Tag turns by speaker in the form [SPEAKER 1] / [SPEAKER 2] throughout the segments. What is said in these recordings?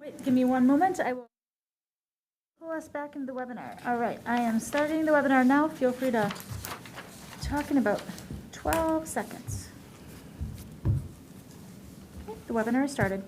[SPEAKER 1] Wait, give me one moment. I will pull us back into the webinar. All right, I am starting the webinar now. Feel free to talk in about 12 seconds. Okay, the webinar is started.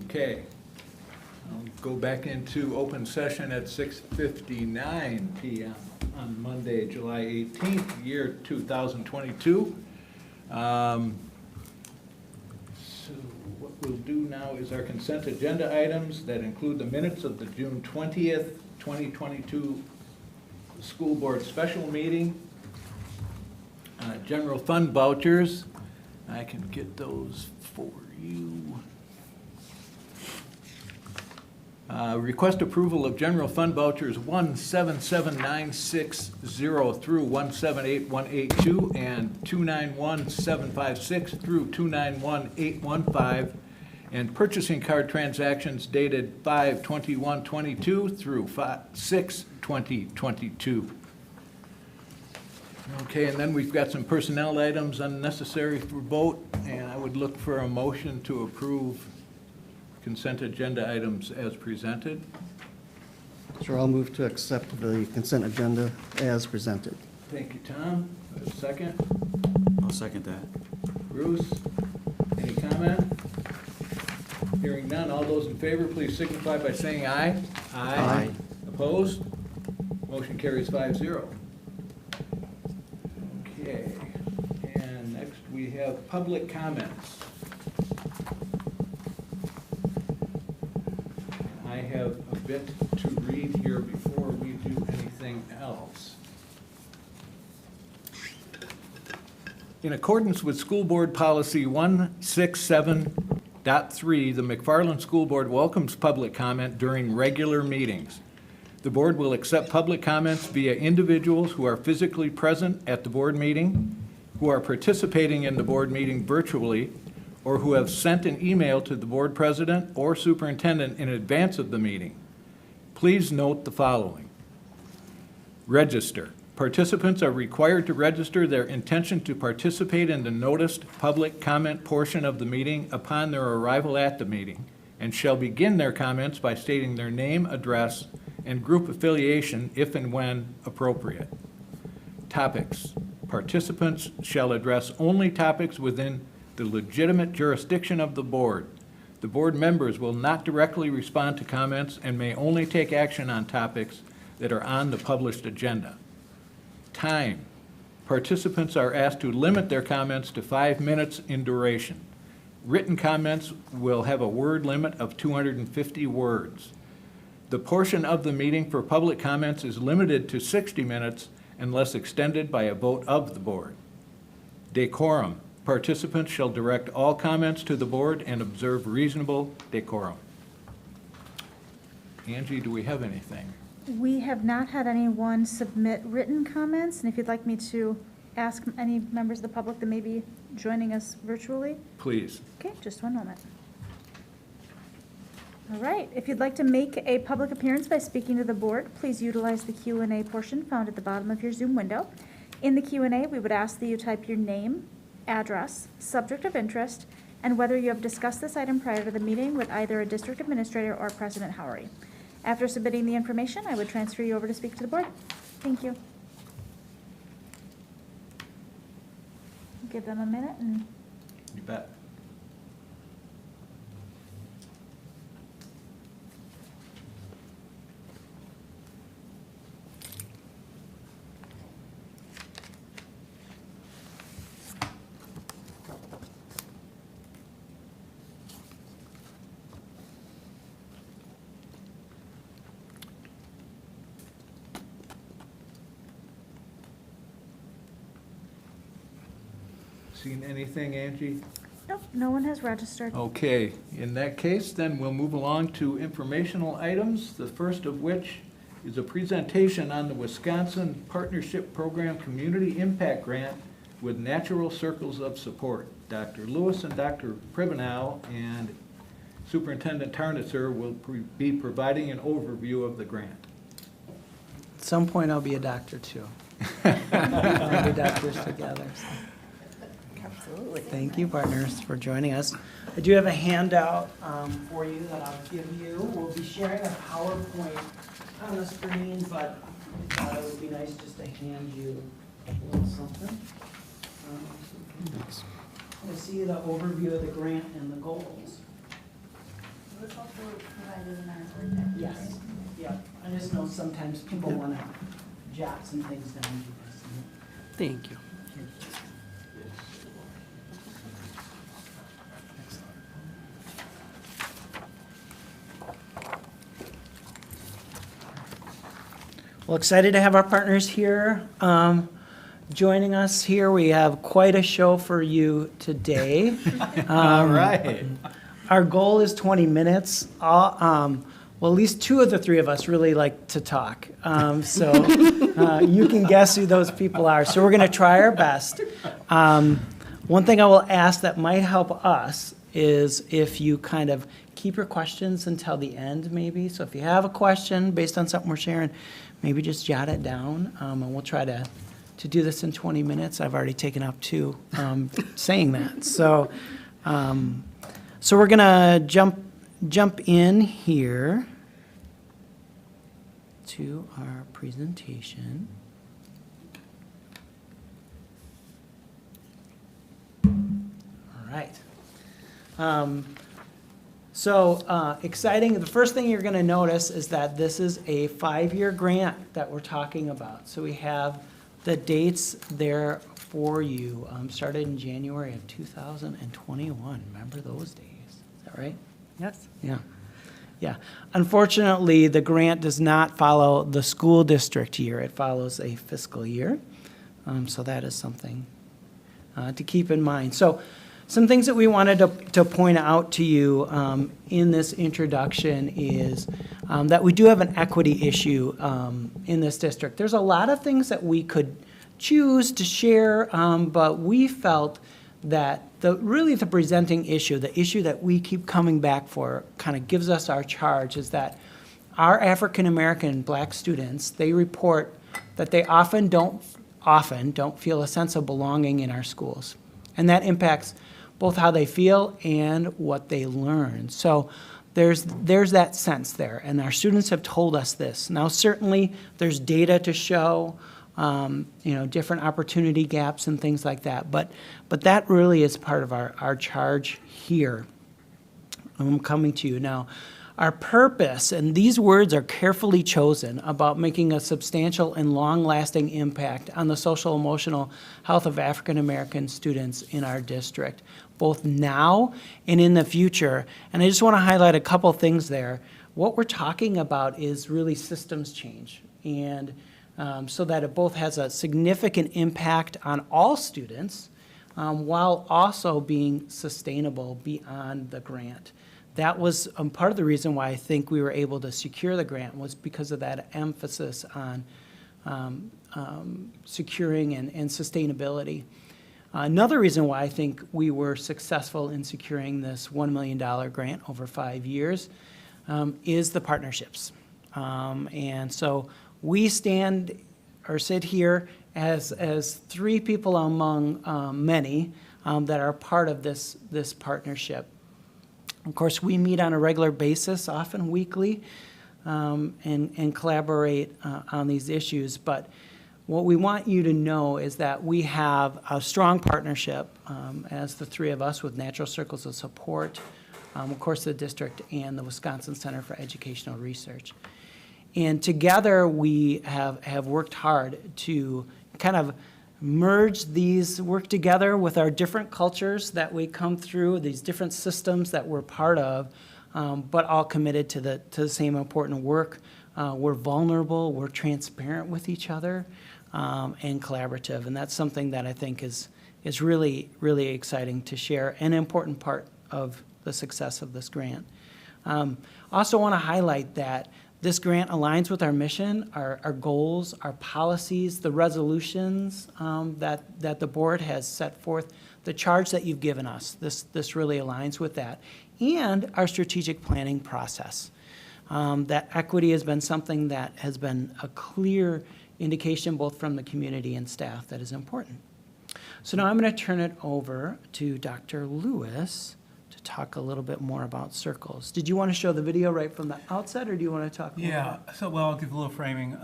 [SPEAKER 2] Okay, I'll go back into open session at 6:59 p.m. on Monday, July 18th, year 2022. So what we'll do now is our consent agenda items that include the minutes of the June 20th, 2022 school board special meeting, general fund vouchers. I can get those for you. Request approval of general fund vouchers 177960 through 178182 and 291756 through 291815, and purchasing card transactions dated 5/21/22 through 6/20/22. Okay, and then we've got some personnel items unnecessary for vote, and I would look for a motion to approve consent agenda items as presented.
[SPEAKER 3] Sure, I'll move to accept the consent agenda as presented.
[SPEAKER 2] Thank you, Tom. A second.
[SPEAKER 4] I'll second that.
[SPEAKER 2] Bruce, any comment? Hearing none, all those in favor, please signify by saying aye.
[SPEAKER 3] Aye.
[SPEAKER 2] Opposed? Motion carries 5-0. Okay, and next we have public comments. I have a bit to read here before we do anything else. In accordance with School Board Policy 167.3, the McFarland School Board welcomes public comment during regular meetings. The board will accept public comments via individuals who are physically present at the board meeting, who are participating in the board meeting virtually, or who have sent an email to the board president or superintendent in advance of the meeting. Please note the following. Register. Participants are required to register their intention to participate in the noticed public comment portion of the meeting upon their arrival at the meeting, and shall begin their comments by stating their name, address, and group affiliation if and when appropriate. Topics. Participants shall address only topics within the legitimate jurisdiction of the board. The board members will not directly respond to comments and may only take action on topics that are on the published agenda. Time. Participants are asked to limit their comments to 5 minutes in duration. Written comments will have a word limit of 250 words. The portion of the meeting for public comments is limited to 60 minutes unless extended by a vote of the board. Decorum. Participants shall direct all comments to the board and observe reasonable decorum. Angie, do we have anything?
[SPEAKER 1] We have not had anyone submit written comments, and if you'd like me to ask any members of the public that may be joining us virtually.
[SPEAKER 2] Please.
[SPEAKER 1] Okay, just one moment. All right, if you'd like to make a public appearance by speaking to the board, please utilize the Q&A portion found at the bottom of your Zoom window. In the Q&A, we would ask that you type your name, address, subject of interest, and whether you have discussed this item prior to the meeting with either a district administrator or President Howery. After submitting the information, I would transfer you over to speak to the board. Thank you. Give them a minute and
[SPEAKER 2] You bet. seen anything, Angie?
[SPEAKER 1] Nope, no one has registered.
[SPEAKER 2] Okay, in that case, then we'll move along to informational items, the first of which is a presentation on the Wisconsin Partnership Program Community Impact Grant with Natural Circles of Support. Dr. Lewis and Dr. Pribenow and Superintendent Tarnitzer will be providing an overview of the grant.
[SPEAKER 5] At some point, I'll be a doctor, too. We'll be doctors together. So.
[SPEAKER 1] Absolutely.
[SPEAKER 5] Thank you, partners, for joining us. I do have a handout for you that I'll give you. We'll be sharing a PowerPoint on the screen, but I thought it would be nice just to hand you a little something. We'll see the overview of the grant and the goals.
[SPEAKER 6] Was also provided in our board packet.
[SPEAKER 5] Yes. Yeah. I just know sometimes people want to jot some things down. Thank you. Well, excited to have our partners here joining us here. We have quite a show for you today.
[SPEAKER 2] All right.
[SPEAKER 5] Our goal is 20 minutes. Well, at least two of the three of us really like to talk. So you can guess who those people are. So we're going to try our best. One thing I will ask that might help us is if you kind of keep your questions until the end, maybe. So if you have a question based on something we're sharing, maybe just jot it down, and we'll try to do this in 20 minutes. I've already taken up 2 saying that. So we're gonna jump in here to our presentation. All right. Exciting. The first thing you're going to notice is that this is a 5-year grant that we're talking about. So we have the dates there for you. Started in January of 2021. Remember those days? Is that right?
[SPEAKER 7] Yes.
[SPEAKER 5] Yeah. Yeah. Unfortunately, the grant does not follow the school district year. It follows a fiscal year. So that is something to keep in mind. So some things that we wanted to point out to you in this introduction is that we do have an equity issue in this district. There's a lot of things that we could choose to share, but we felt that the presenting issue, the issue that we keep coming back for, kind of gives us our charge, is that our African American Black students, they report that they often don't feel a sense of belonging in our schools, and that impacts both how they feel and what they learn. So there's that sense there, and our students have told us this. Now, certainly, there's data to show, different opportunity gaps and things like that, but that really is part of our charge here. I'm coming to you now. Our purpose, and these words are carefully chosen, about making a substantial and long-lasting impact on the social emotional health of African American students in our district, both now and in the future. And I just want to highlight a couple things there. What we're talking about is really systems change, and so that it both has a significant impact on all students while also being sustainable beyond the grant. That was part of the reason why I think we were able to secure the grant, was because of that emphasis on securing and sustainability. Another reason why I think we were successful in securing this $1 million grant over 5 years is the partnerships. And so we sit here as 3 people among many that are part of this partnership. Of course, we meet on a regular basis, often weekly, and collaborate on these issues. But what we want you to know is that we have a strong partnership as the 3 of us with Natural Circles of Support, of course, the district and the Wisconsin Center for Educational Research. And together we have worked hard to kind of work together with our different cultures that we come through, these different systems that we're part of, but all committed to the same important work. We're vulnerable, we're transparent with each other, and collaborative, and that's something that I think is it's really, really exciting to share, an important part of the success of this grant. Also want to highlight that this grant aligns with our mission, our goals, our policies, the resolutions that the board has set forth, the charge that you've given us. This really aligns with that, and our strategic planning process. That equity has been something that has been a clear indication both from the community and staff that is important. So now I'm going to turn it over to Dr. Lewis to talk a little bit more about circles. Did you want to show the video right from the outset, or do you want to talk more?
[SPEAKER 7] Yeah, well, I'll give a little framing.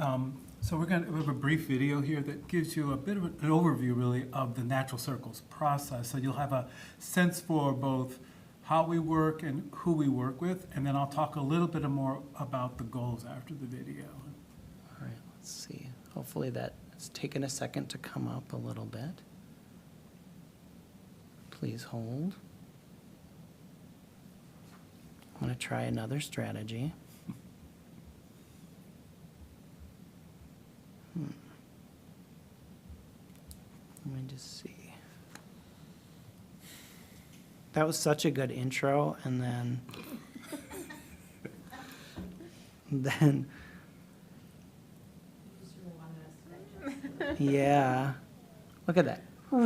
[SPEAKER 7] So we have a brief video here that gives you a bit of an overview, really, of the natural circles process. So you'll have a sense for both how we work and who we work with, and then I'll talk a little bit more about the goals after the video.
[SPEAKER 5] All right, let's see. Hopefully that's taken a second to come up a little bit. Please hold. I'm going to try another strategy. Let me just see. That was such a good intro, and then yeah. Look at that.
[SPEAKER 6] That's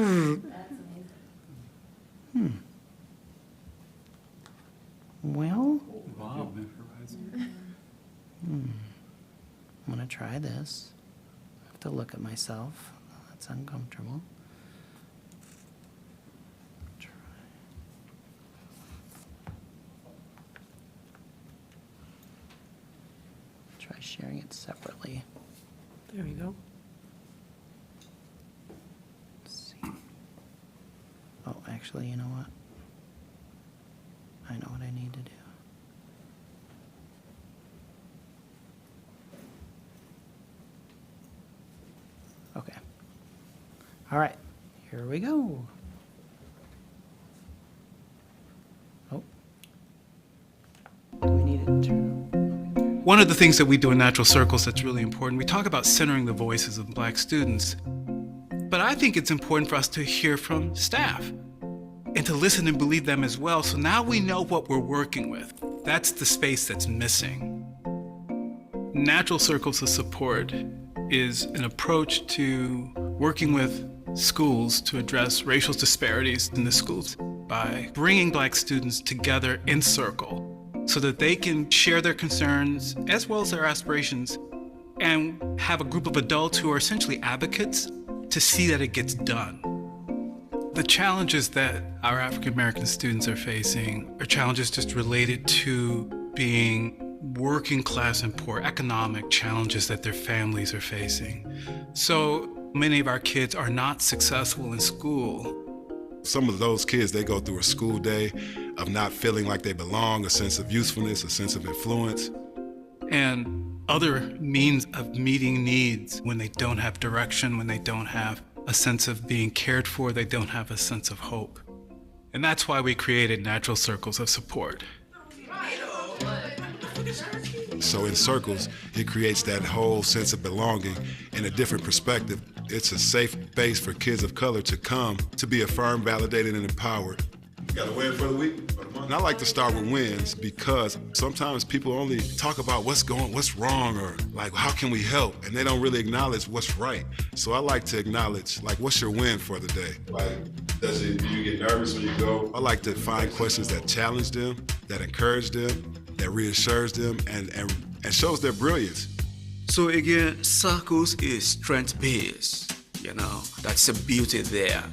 [SPEAKER 6] amazing.
[SPEAKER 5] Well,
[SPEAKER 2] Wow.
[SPEAKER 5] I'm going to try this. I have to look at myself. That's uncomfortable. Try. Try sharing it separately. There we go. Let's see. Oh, actually, you know what? I know what I need to do. Okay. All right, here we go. Oh. Do we need it to?
[SPEAKER 7] One of the things that we do in Natural Circles that's really important, we talk about centering the voices of Black students, but I think it's important for us to hear from staff and to listen and believe them as well. So now we know what we're working with. That's the space that's missing. Natural Circles of Support is an approach to working with schools to address racial disparities in the schools by bringing Black students together in circle so that they can share their concerns as well as their aspirations and have a group of adults who are essentially advocates to see that it gets done. The challenges that our African American students are facing are challenges just related to being working class and poor, economic challenges that their families are facing. So many of our kids are not successful in school.
[SPEAKER 8] Some of those kids, they go through a school day of not feeling like they belong, a sense of usefulness, a sense of influence.
[SPEAKER 7] And other means of meeting needs when they don't have direction, when they don't have a sense of being cared for, they don't have a sense of hope. And that's why we created Natural Circles of Support.
[SPEAKER 8] So in Circles, it creates that whole sense of belonging in a different perspective. It's a safe space for kids of color to come, to be affirmed, validated, and empowered. You got a win for the week? And I like to start with wins because sometimes people only talk about what's wrong, or like, how can we help? And they don't really acknowledge what's right. So I like to acknowledge, like, what's your win for the day? Like, do you get nervous when you go? I like to find questions that challenge them, that encourage them, that reassures them, and shows their brilliance.
[SPEAKER 4] So again, Circles is strength-based, that's a beauty there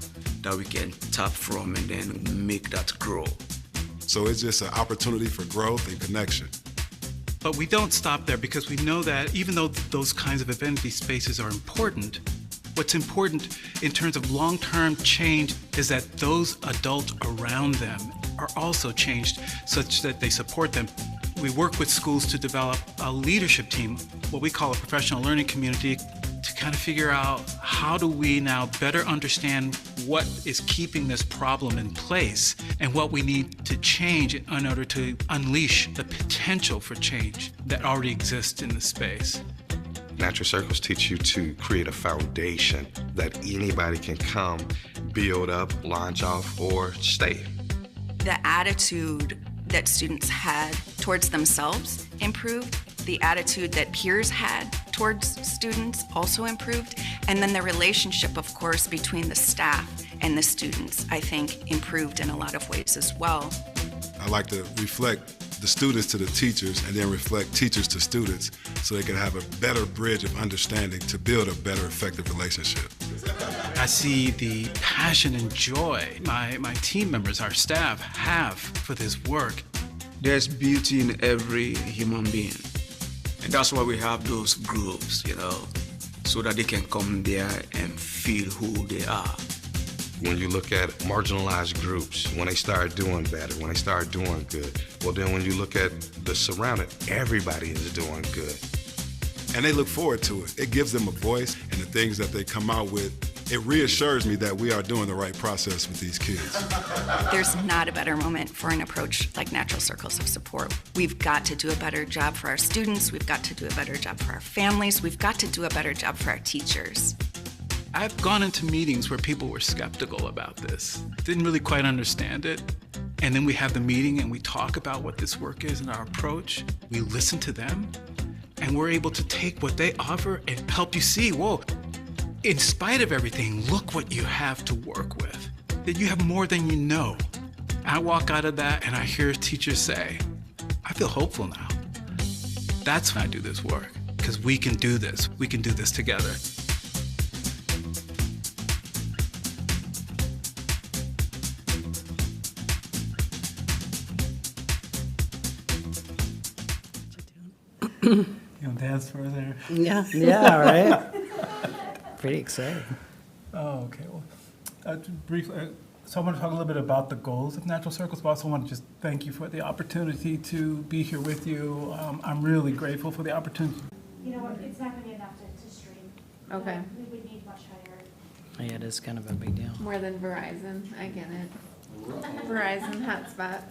[SPEAKER 4] that we can tap from and then make that grow.
[SPEAKER 8] So it's just an opportunity for growth and connection.
[SPEAKER 7] But we don't stop there because we know that even though those kinds of event-based spaces are important, what's important in terms of long-term change is that those adults around them are also changed such that they support them. We work with schools to develop a leadership team, what we call a professional learning community, to kind of figure out how do we now better understand what is keeping this problem in place and what we need to change in order to unleash the potential for change that already exists in the space.
[SPEAKER 9] Natural circles teach you to create a foundation that anybody can come, build up, launch off, or stay.
[SPEAKER 10] The attitude that students had towards themselves improved. The attitude that peers had towards students also improved. And then the relationship, of course, between the staff and the students, I think, improved in a lot of ways as well.
[SPEAKER 8] I like to reflect the students to the teachers and then reflect teachers to students so they can have a better bridge of understanding to build a better, effective relationship.
[SPEAKER 7] I see the passion and joy my team members, our staff, have for this work.
[SPEAKER 4] There's beauty in every human being. And that's why we have those groups, so that they can come there and feel who they are.
[SPEAKER 9] When you look at marginalized groups, when they start doing better, when they start doing good, well then when you look at the surrounding, everybody is doing good.
[SPEAKER 8] And they look forward to it. It gives them a voice, and the things that they come out with, it reassures me that we are doing the right process with these kids.
[SPEAKER 10] There's not a better moment for an approach like Natural Circles of Support. We've got to do a better job for our students. We've got to do a better job for our families. We've got to do a better job for our teachers.
[SPEAKER 7] I've gone into meetings where people were skeptical about this, didn't really quite understand it. And then we have the meeting and we talk about what this work is and our approach. We listen to them and we're able to take what they offer and help you see, whoa, in spite of everything, look what you have to work with. That you have more than you know. I walk out of that and I hear teachers say, I feel hopeful now. That's when I do this work, because we can do this. We can do this together.
[SPEAKER 11] You want to dance further?
[SPEAKER 5] Yeah. Yeah, right? Pretty exciting.
[SPEAKER 11] Oh, okay. Well, briefly, so I want to talk a little bit about the goals of Natural Circles, but I also want to just thank you for the opportunity to be here with you. I'm really grateful for the opportunity.
[SPEAKER 1] You know what, it's not gonna be enough to stream.
[SPEAKER 6] Okay.
[SPEAKER 1] We would need much higher.
[SPEAKER 5] Yeah, it is kind of a big deal.
[SPEAKER 6] More than Verizon, I get it. Verizon hotspot.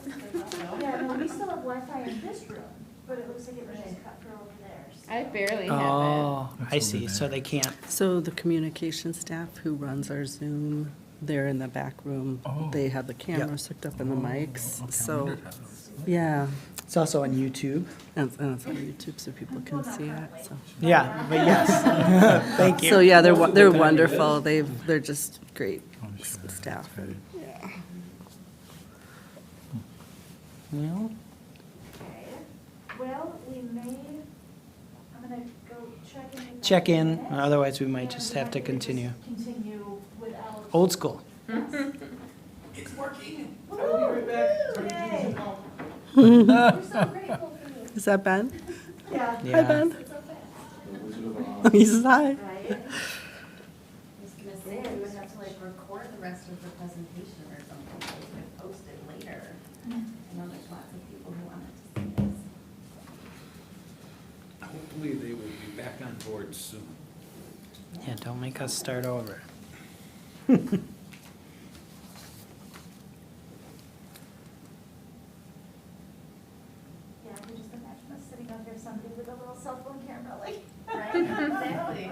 [SPEAKER 1] Yeah, no, we still have Wi-Fi in this room, but it looks like it was just cut through over there. So.
[SPEAKER 6] I barely have
[SPEAKER 5] Oh, I see. So they can't.
[SPEAKER 12] So the communication staff who runs our Zoom, they're in the back room.
[SPEAKER 11] Oh.
[SPEAKER 12] They have the cameras hooked up and the mics.
[SPEAKER 11] Okay,
[SPEAKER 12] So, yeah,
[SPEAKER 5] It's also on YouTube.
[SPEAKER 12] and it's on YouTube so people can see it, so.
[SPEAKER 5] Yeah, but yes. Thank you.
[SPEAKER 12] So, yeah, they're wonderful. They're just great staff. Yeah.
[SPEAKER 5] Well,
[SPEAKER 1] Okay. Well, we may, I'm gonna go check in. with
[SPEAKER 5] check
[SPEAKER 1] that
[SPEAKER 5] in,
[SPEAKER 1] minute.
[SPEAKER 5] otherwise we might
[SPEAKER 1] And
[SPEAKER 5] just
[SPEAKER 1] we
[SPEAKER 5] have to
[SPEAKER 1] might
[SPEAKER 5] continue.
[SPEAKER 1] just Continue without.
[SPEAKER 5] Old school.
[SPEAKER 2] It's working.
[SPEAKER 1] Woo! Yay. We're so grateful for you.
[SPEAKER 12] Is that Ben?
[SPEAKER 1] Yeah.
[SPEAKER 5] Yeah.
[SPEAKER 12] Hi, Ben.
[SPEAKER 1] It's so fast.
[SPEAKER 12] He's hi.
[SPEAKER 1] Right?
[SPEAKER 6] I was gonna say, we would have to like record the rest of the presentation or something, so we could post it later. I know there's lots of people who wanted to see this.
[SPEAKER 2] Hopefully they will be back on board soon.
[SPEAKER 5] Yeah, don't make us start over.
[SPEAKER 1] Yeah, I can just imagine us sitting out here, somebody with a little cell phone camera, like.
[SPEAKER 6] Right, exactly.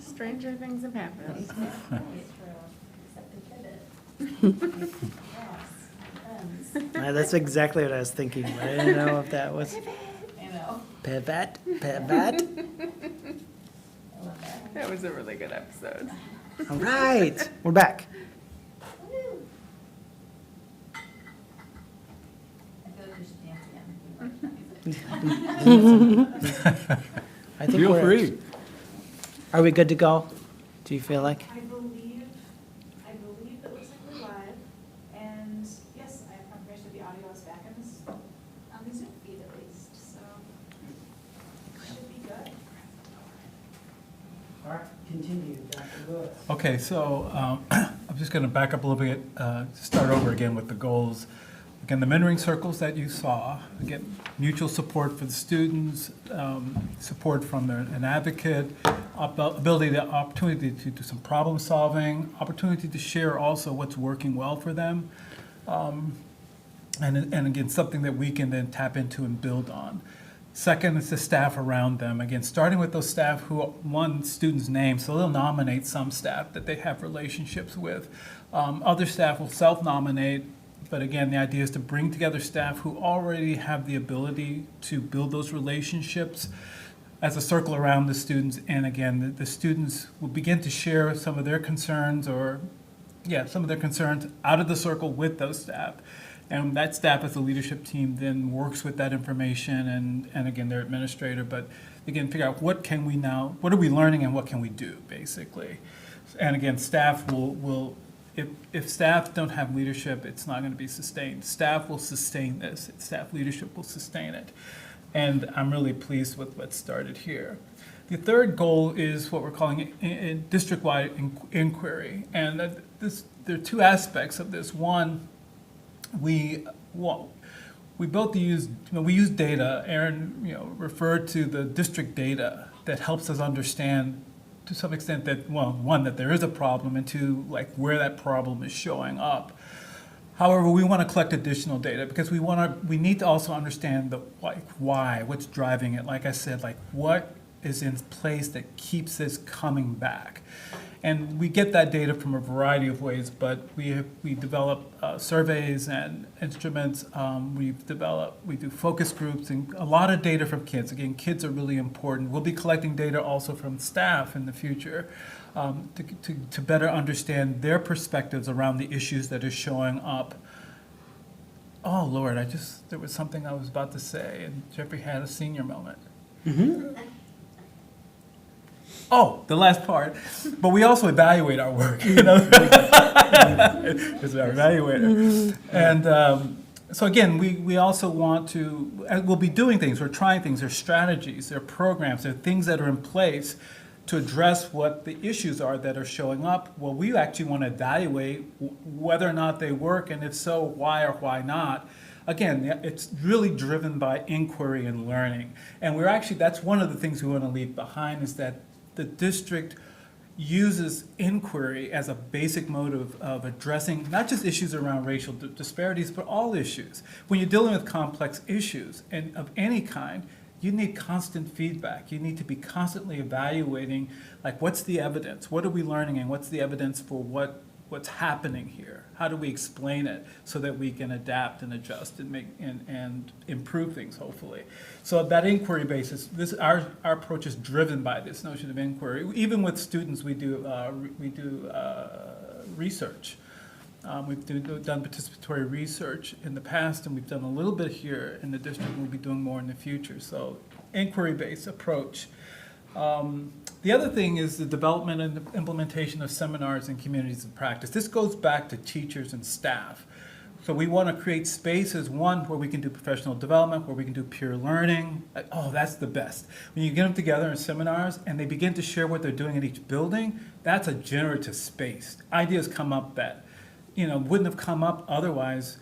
[SPEAKER 6] Stranger things have happened.
[SPEAKER 1] Except the pivot. Yes,
[SPEAKER 5] That's exactly what I was thinking, but I didn't know if that was
[SPEAKER 6] I know.
[SPEAKER 5] pivot.
[SPEAKER 6] That was a really good episode.
[SPEAKER 5] All right, we're back.
[SPEAKER 6] I feel like we should dance again.
[SPEAKER 5] I think
[SPEAKER 2] Feel
[SPEAKER 5] we're-
[SPEAKER 2] free.
[SPEAKER 5] Are we good to go? Do you feel like?
[SPEAKER 1] I believe it looks like we're live, and yes, I have confirmation the audio is back on the Zoom feed at least, so should be good.
[SPEAKER 5] All right, continue, Dr. Lewis.
[SPEAKER 11] Okay, so I'm just going to back up a little bit, start over again with the goals. Again, the mentoring circles that you saw, again, mutual support for the students, support from an advocate, opportunity to do some problem solving, opportunity to share also what's working well for them, and again, something that we can then tap into and build on. Second is the staff around them. Again, starting with those staff who one student's name, so they'll nominate some staff that they have relationships with. Other staff will self-nominate, but again, the idea is to bring together staff who already have the ability to build those relationships as a circle around the students. And again, the students will begin to share some of their concerns some of their concerns out of the circle with those staff. And that staff as a leadership team then works with that information and again, their administrator, but again, figure out what are we learning and what can we do, basically. And again, staff will if staff don't have leadership, it's not going to be sustained. Staff will sustain this. Staff leadership will sustain it. And I'm really pleased with what started here. The third goal is what we're calling a district-wide inquiry. And there are two aspects of this. One, we use data. Aaron, referred to the district data that helps us understand to some extent that, one, that there is a problem, and two, like where that problem is showing up. However, we want to collect additional data because we need to also understand why, what's driving it. Like I said, what is in place that keeps this coming back. And we get that data from a variety of ways, but we develop surveys and instruments. We do focus groups and a lot of data from kids. Again, kids are really important. We'll be collecting data also from staff in the future to better understand their perspectives around the issues that are showing up. Oh, Lord, there was something I was about to say, and Jeffrey had a senior moment. Mm-hmm. Oh, the last part. But we also evaluate our work. It's our evaluator. And so again, we also want to, we'll be doing things, we're trying things, there are strategies, there are programs, there are things that are in place to address what the issues are that are showing up. Well, we actually want to evaluate whether or not they work, and if so, why or why not. Again, it's really driven by inquiry and learning. And that's one of the things we want to leave behind, is that the district uses inquiry as a basic mode of addressing not just issues around racial disparities, but all issues. When you're dealing with complex issues and of any kind, you need constant feedback. You need to be constantly evaluating, what's the evidence? What are we learning, and what's the evidence for what's happening here? How do we explain it so that we can adapt and adjust and make and improve things, hopefully? So that inquiry basis, our approach is driven by this notion of inquiry. Even with students, we do research. We've done participatory research in the past, and we've done a little bit here in the district, and we'll be doing more in the future. So inquiry-based approach. The other thing is the development and implementation of seminars and communities of practice. This goes back to teachers and staff. So we want to create spaces, one, where we can do professional development, where we can do peer learning. Oh, that's the best. When you get them together in seminars and they begin to share what they're doing in each building, that's a generative space. Ideas come up that, wouldn't have come up otherwise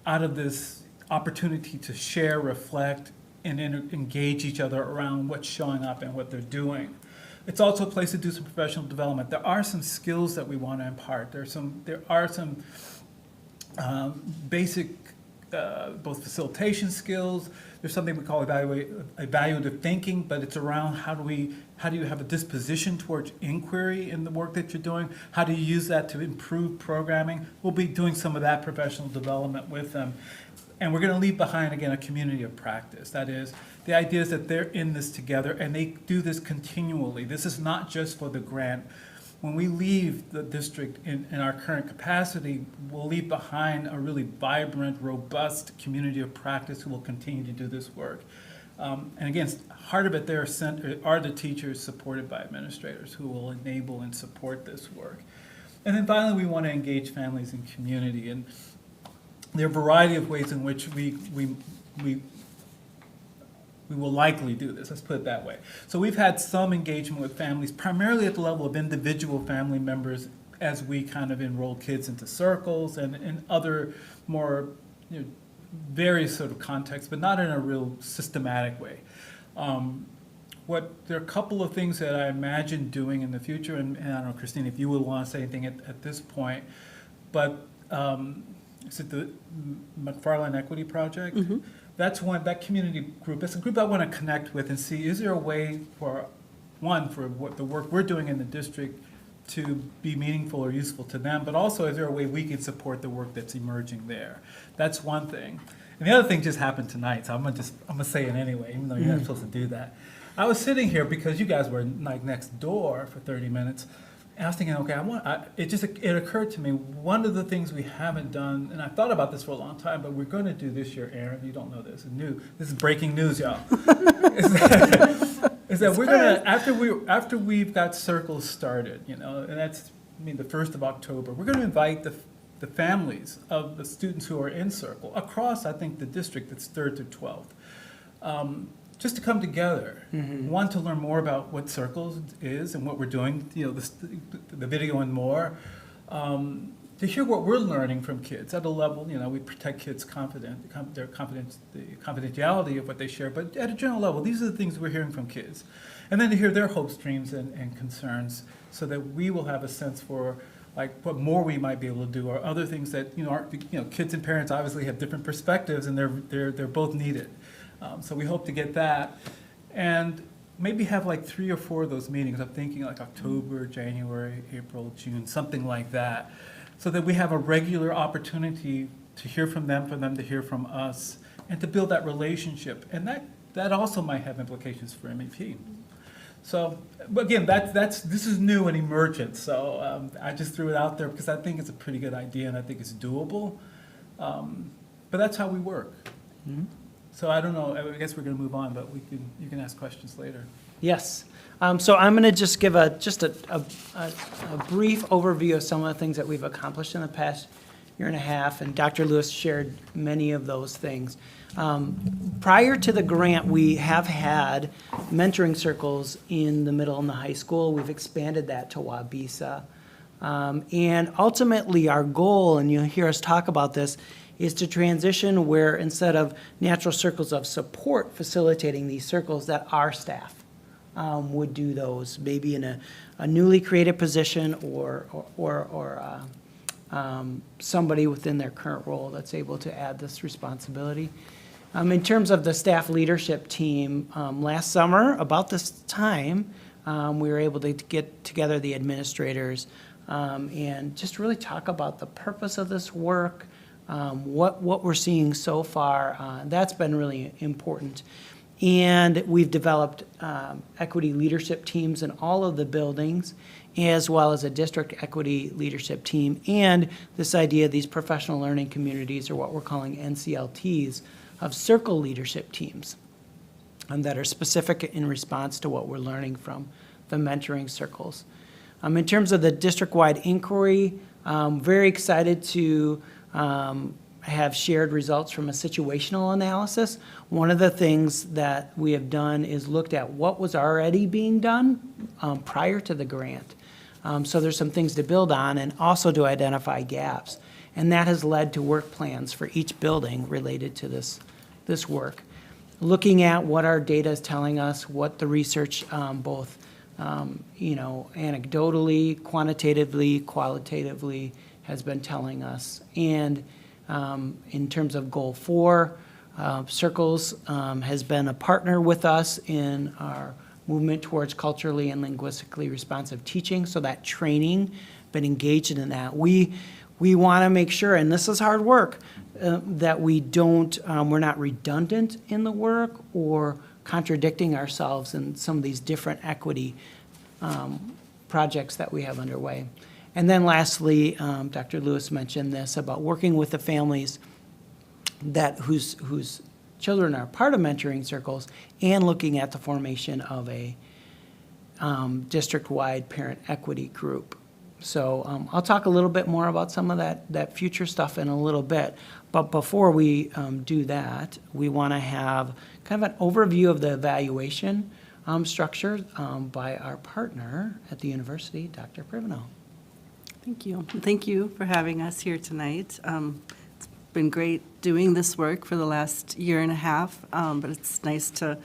[SPEAKER 11] out of this opportunity to share, reflect, and engage each other around what's showing up and what they're doing. It's also a place to do some professional development. There are some skills that we want to impart. There are some basic both facilitation skills. There's something we call evaluative thinking, but it's around how do you have a disposition towards inquiry in the work that you're doing? How do you use that to improve programming? We'll be doing some of that professional development with them. And we're going to leave behind, again, a community of practice. That is, the idea is that they're in this together and they do this continually. This is not just for the grant. When we leave the district in our current capacity, we'll leave behind a really vibrant, robust community of practice who will continue to do this work. And again, heart of it are the teachers supported by administrators who will enable and support this work. And then finally, we want to engage families and community. And there are a variety of ways in which we will likely do this, let's put it that way. So we've had some engagement with families, primarily at the level of individual family members, as we kind of enroll kids into circles and other more various sort of contexts, but not in a real systematic way. There are a couple of things that I imagine doing in the future, and I don't know, Christine, if you would want to say anything at this point, but is it the McFarland Equity Project? Mm-hmm. that's one, that community group, it's a group I want to connect with and see, is there a way for what the work we're doing in the district to be meaningful or useful to them, but also is there a way we can support the work that's emerging there? That's one thing. And the other thing just happened tonight, so I'm gonna say it anyway, even though you're not supposed to do that. I was sitting here because you guys were like next door for 30 minutes, and I was thinking, okay, it occurred to me, one of the things we haven't done, and I thought about this for a long time, but we're going to do this year, Aaron, you don't know this, this is breaking news, y'all. is that we're gonna, after we've got circles started, and that's, the 1st of October, we're gonna invite the families of the students who are in Circle across, I think, the district that's 3rd to 12th, just to come together. One, to learn more about what Circles is and what we're doing, the video and more, to hear what we're learning from kids at a level, we protect kids' their confidentiality of what they share, but at a general level, these are the things we're hearing from kids. And then to hear their hopes, dreams, and concerns, so that we will have a sense for like what more we might be able to do, or other things that aren't, kids and parents obviously have different perspectives, and they're both needed. So we hope to get that, and maybe have like 3 or 4 of those meetings. I'm thinking like October, January, April, June, something like that, so that we have a regular opportunity to hear from them, for them to hear from us, and to build that relationship. And that also might have implications for MEP. So, but again, this is new and emergent, so I just threw it out there because I think it's a pretty good idea and I think it's doable. But that's how we work. So I don't know, I guess we're going to move on, but you can ask questions later.
[SPEAKER 5] Yes. So I'm going to just give a brief overview of some of the things that we've accomplished in the past year and a half, and Dr. Lewis shared many of those things. Prior to the grant, we have had mentoring circles in the middle and the high school. We've expanded that to Wabisa. And ultimately, our goal, and you'll hear us talk about this, is to transition where instead of natural circles of support facilitating these circles, that our staff would do those, maybe in a newly created position or somebody within their current role that's able to add this responsibility. In terms of the staff leadership team, last summer, about this time, we were able to get together the administrators and just really talk about the purpose of this work, what we're seeing so far. That's been really important. And we've developed equity leadership teams in all of the buildings, as well as a district equity leadership team, and this idea of these professional learning communities, or what we're calling NCLTs, of circle leadership teams that are specific in response to what we're learning from the mentoring circles. In terms of the district-wide inquiry, very excited to have shared results from a situational analysis. One of the things that we have done is looked at what was already being done prior to the grant. So there's some things to build on, and also to identify gaps. And that has led to work plans for each building related to this work. Looking at what our data is telling us, what the research both anecdotally, quantitatively, qualitatively has been telling us. And in terms of Goal 4, Circles has been a partner with us in our movement towards culturally and linguistically responsive teaching, so that training, been engaged in that. We want to make sure, and this is hard work, that we're not redundant in the work or contradicting ourselves in some of these different equity projects that we have underway. And then lastly, Dr. Lewis mentioned this about working with the families whose children are part of mentoring circles, and looking at the formation of a district-wide parent equity group. So I'll talk a little bit more about some of that future stuff in a little bit. But before we do that, we want to have kind of an overview of the evaluation structure by our partner at the university, Dr. Privino.
[SPEAKER 12] Thank you. Thank you for having us here tonight. It's been great doing this work for the last year and a half, but it's nice to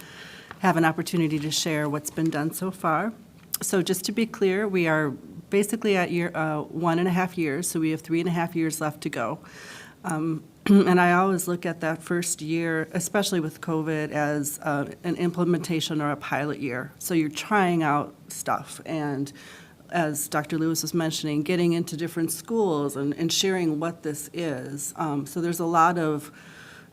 [SPEAKER 12] have an opportunity to share what's been done so far. So just to be clear, we are basically at 1.5 years, so we have 3.5 years left to go. And I always look at that first year, especially with COVID, as an implementation or a pilot year. So you're trying out stuff, and as Dr. Lewis was mentioning, getting into different schools and sharing what this is. So there's a lot of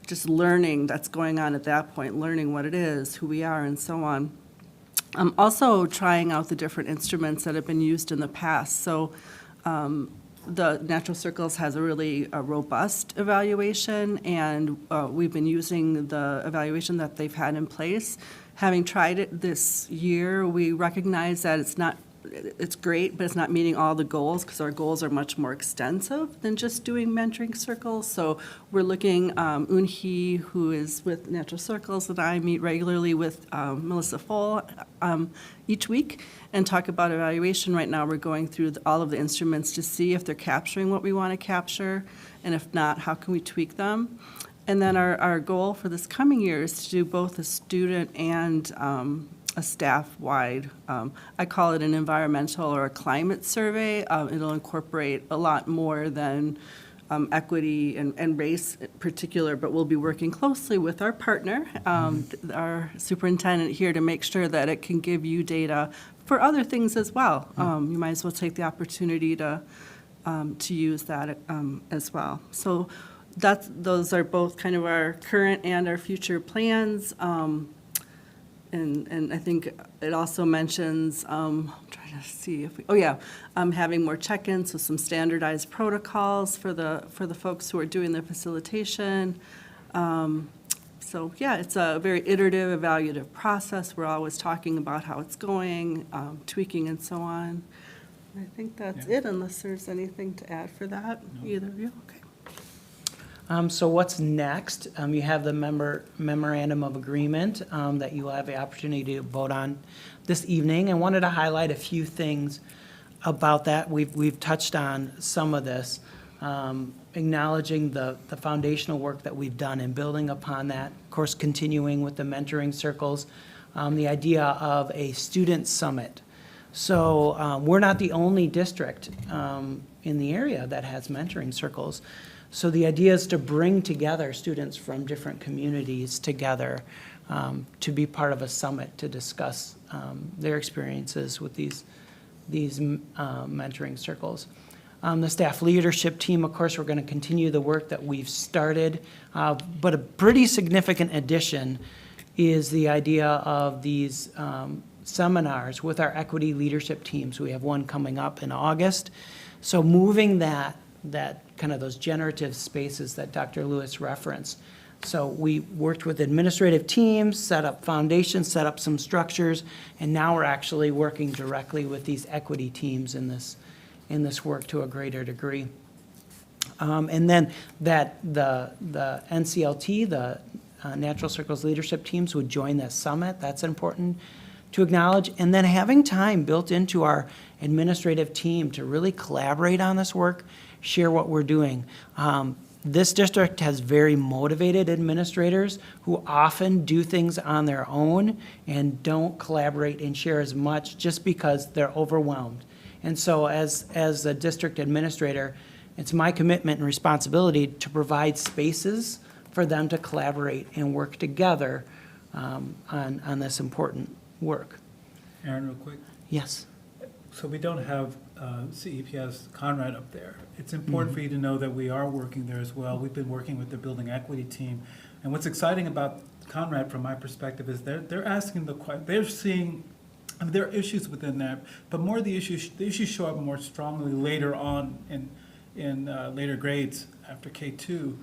[SPEAKER 12] just learning that's going on at that point, learning what it is, who we are, and so on. Also trying out the different instruments that have been used in the past. So the Natural Circles has a really robust evaluation, and we've been using the evaluation that they've had in place. Having tried it this year, we recognize that it's great, but it's not meeting all the goals, because our goals are much more extensive than just doing mentoring circles. So we're looking, Unhi, who is with Natural Circles, and I meet regularly with Melissa Foll each week and talk about evaluation. Right now, we're going through all of the instruments to see if they're capturing what we want to capture, and if not, how can we tweak them? And then our goal for this coming year is to do both a student and a staff-wide, I call it an environmental or a climate survey. It'll incorporate a lot more than equity and race in particular, but we'll be working closely with our partner, our superintendent here, to make sure that it can give you data for other things as well. You might as well take the opportunity to use that as well. So those are both kind of our current and our future plans. And I think it also mentions, I'm trying to see if having more check-ins with some standardized protocols for the folks who are doing the facilitation. So yeah, it's a very iterative, evaluative process. We're always talking about how it's going, tweaking and so on. I think that's it, unless there's anything to add for that, either of you. Okay.
[SPEAKER 5] So what's next? You have the memorandum of agreement that you will have the opportunity to vote on this evening. I wanted to highlight a few things about that. We've touched on some of this, acknowledging the foundational work that we've done and building upon that. Of course, continuing with the mentoring circles, the idea of a student summit. So we're not the only district in the area that has mentoring circles. So the idea is to bring together students from different communities together to be part of a summit to discuss their experiences with these mentoring circles. The staff leadership team, of course, we're going to continue the work that we've started, but a pretty significant addition is the idea of these seminars with our equity leadership teams. We have one coming up in August. So moving that kind of those generative spaces that Dr. Lewis referenced. So we worked with administrative teams, set up foundations, set up some structures, and now we're actually working directly with these equity teams in this work to a greater degree. And then that the NCLT, the Natural Circles leadership teams, would join this summit. That's important to acknowledge. And then having time built into our administrative team to really collaborate on this work, share what we're doing. This district has very motivated administrators who often do things on their own and don't collaborate and share as much just because they're overwhelmed. And so as a district administrator, it's my commitment and responsibility to provide spaces for them to collaborate and work together on this important work.
[SPEAKER 11] Aaron, real quick.
[SPEAKER 5] Yes.
[SPEAKER 11] So we don't have CEPS Conrad up there. It's important for you to know that we are working there as well. We've been working with the building equity team. And what's exciting about Conrad, from my perspective, is they're asking they're seeing, I mean, there are issues within that, but more of the issues show up more strongly later on in later grades after K2.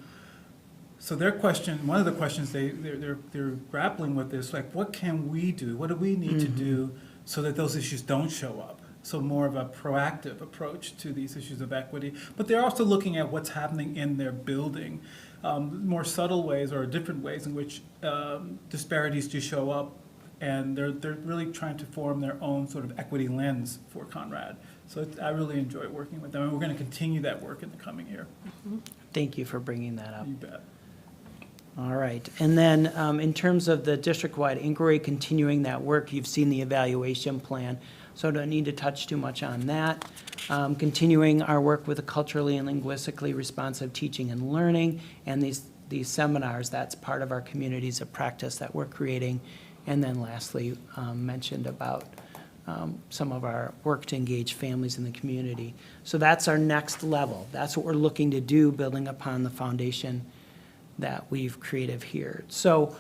[SPEAKER 11] So their question, one of the questions they're grappling with is like, what can we do? What do we need to do so that those issues don't show up? So more of a proactive approach to these issues of equity. But they're also looking at what's happening in their building, more subtle ways or different ways in which disparities do show up. And they're really trying to form their own sort of equity lens for Conrad. So I really enjoy working with them, and we're going to continue that work in the coming year.
[SPEAKER 5] Thank you for bringing that up.
[SPEAKER 11] You bet.
[SPEAKER 5] All right. And then in terms of the district-wide inquiry, continuing that work, you've seen the evaluation plan, so don't need to touch too much on that. Continuing our work with the culturally and linguistically responsive teaching and learning, and these seminars, that's part of our communities of practice that we're creating. And then lastly, mentioned about some of our work to engage families in the community. So that's our next level. That's what we're looking to do, building upon the foundation that we've created here. So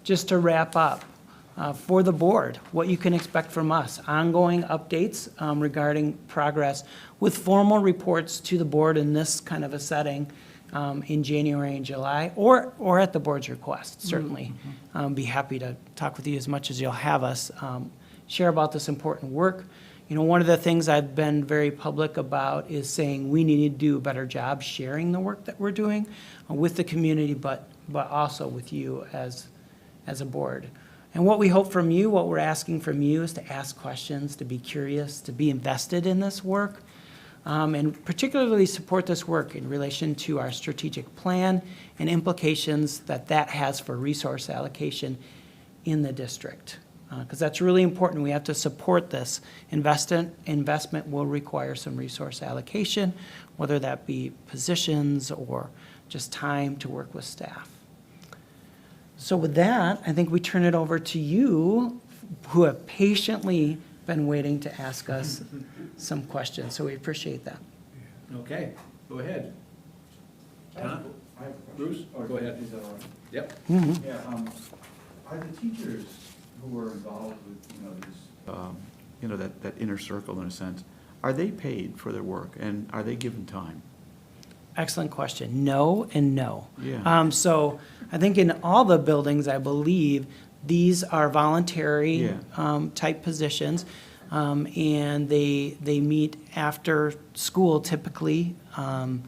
[SPEAKER 5] just to wrap up, for the board, what you can expect from us, ongoing updates regarding progress with formal reports to the board in this kind of a setting in January and July, or at the board's request, certainly. Be happy to talk with you as much as you'll have us share about this important work. You know, one of the things I've been very public about is saying we need to do a better job sharing the work that we're doing with the community, but also with you as a board. And what we hope from you, what we're asking from you is to ask questions, to be curious, to be invested in this work, and particularly support this work in relation to our strategic plan and implications that has for resource allocation in the district. Because that's really important. We have to support this. Investment will require some resource allocation, whether that be positions or just time to work with staff. So with that, I think we turn it over to you, who have patiently been waiting to ask us some questions. So we appreciate that.
[SPEAKER 2] Okay, go ahead. Tom? Bruce?
[SPEAKER 13] Oh,
[SPEAKER 2] Go ahead.
[SPEAKER 13] Is that all right?
[SPEAKER 2] Yep.
[SPEAKER 13] Yeah, are the teachers who are involved with, this, that inner circle in a sense, are they paid for their work and are they given time?
[SPEAKER 5] Excellent question. No and no.
[SPEAKER 13] Yeah.
[SPEAKER 5] So I think in all the buildings, I believe, these are voluntary type positions, and they meet after school typically. And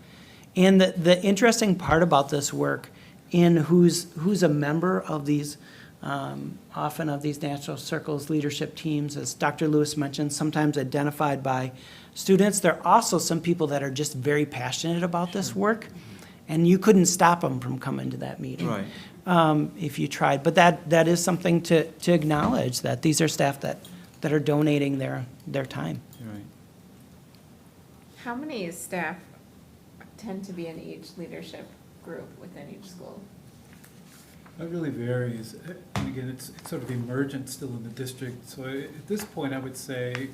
[SPEAKER 5] the interesting part about this work, in who's a member of these, often of these Natural Circles leadership teams, as Dr. Lewis mentioned, sometimes identified by students. There are also some people that are just very passionate about this work, and you couldn't stop them from coming to that meeting.
[SPEAKER 13] Right.
[SPEAKER 5] If you tried. But that is something to acknowledge, that these are staff that are donating their time.
[SPEAKER 13] Right.
[SPEAKER 14] How many staff tend to be in each leadership group within each school?
[SPEAKER 11] That really varies. And again, it's sort of emergent still in the district. So at this point, I would say,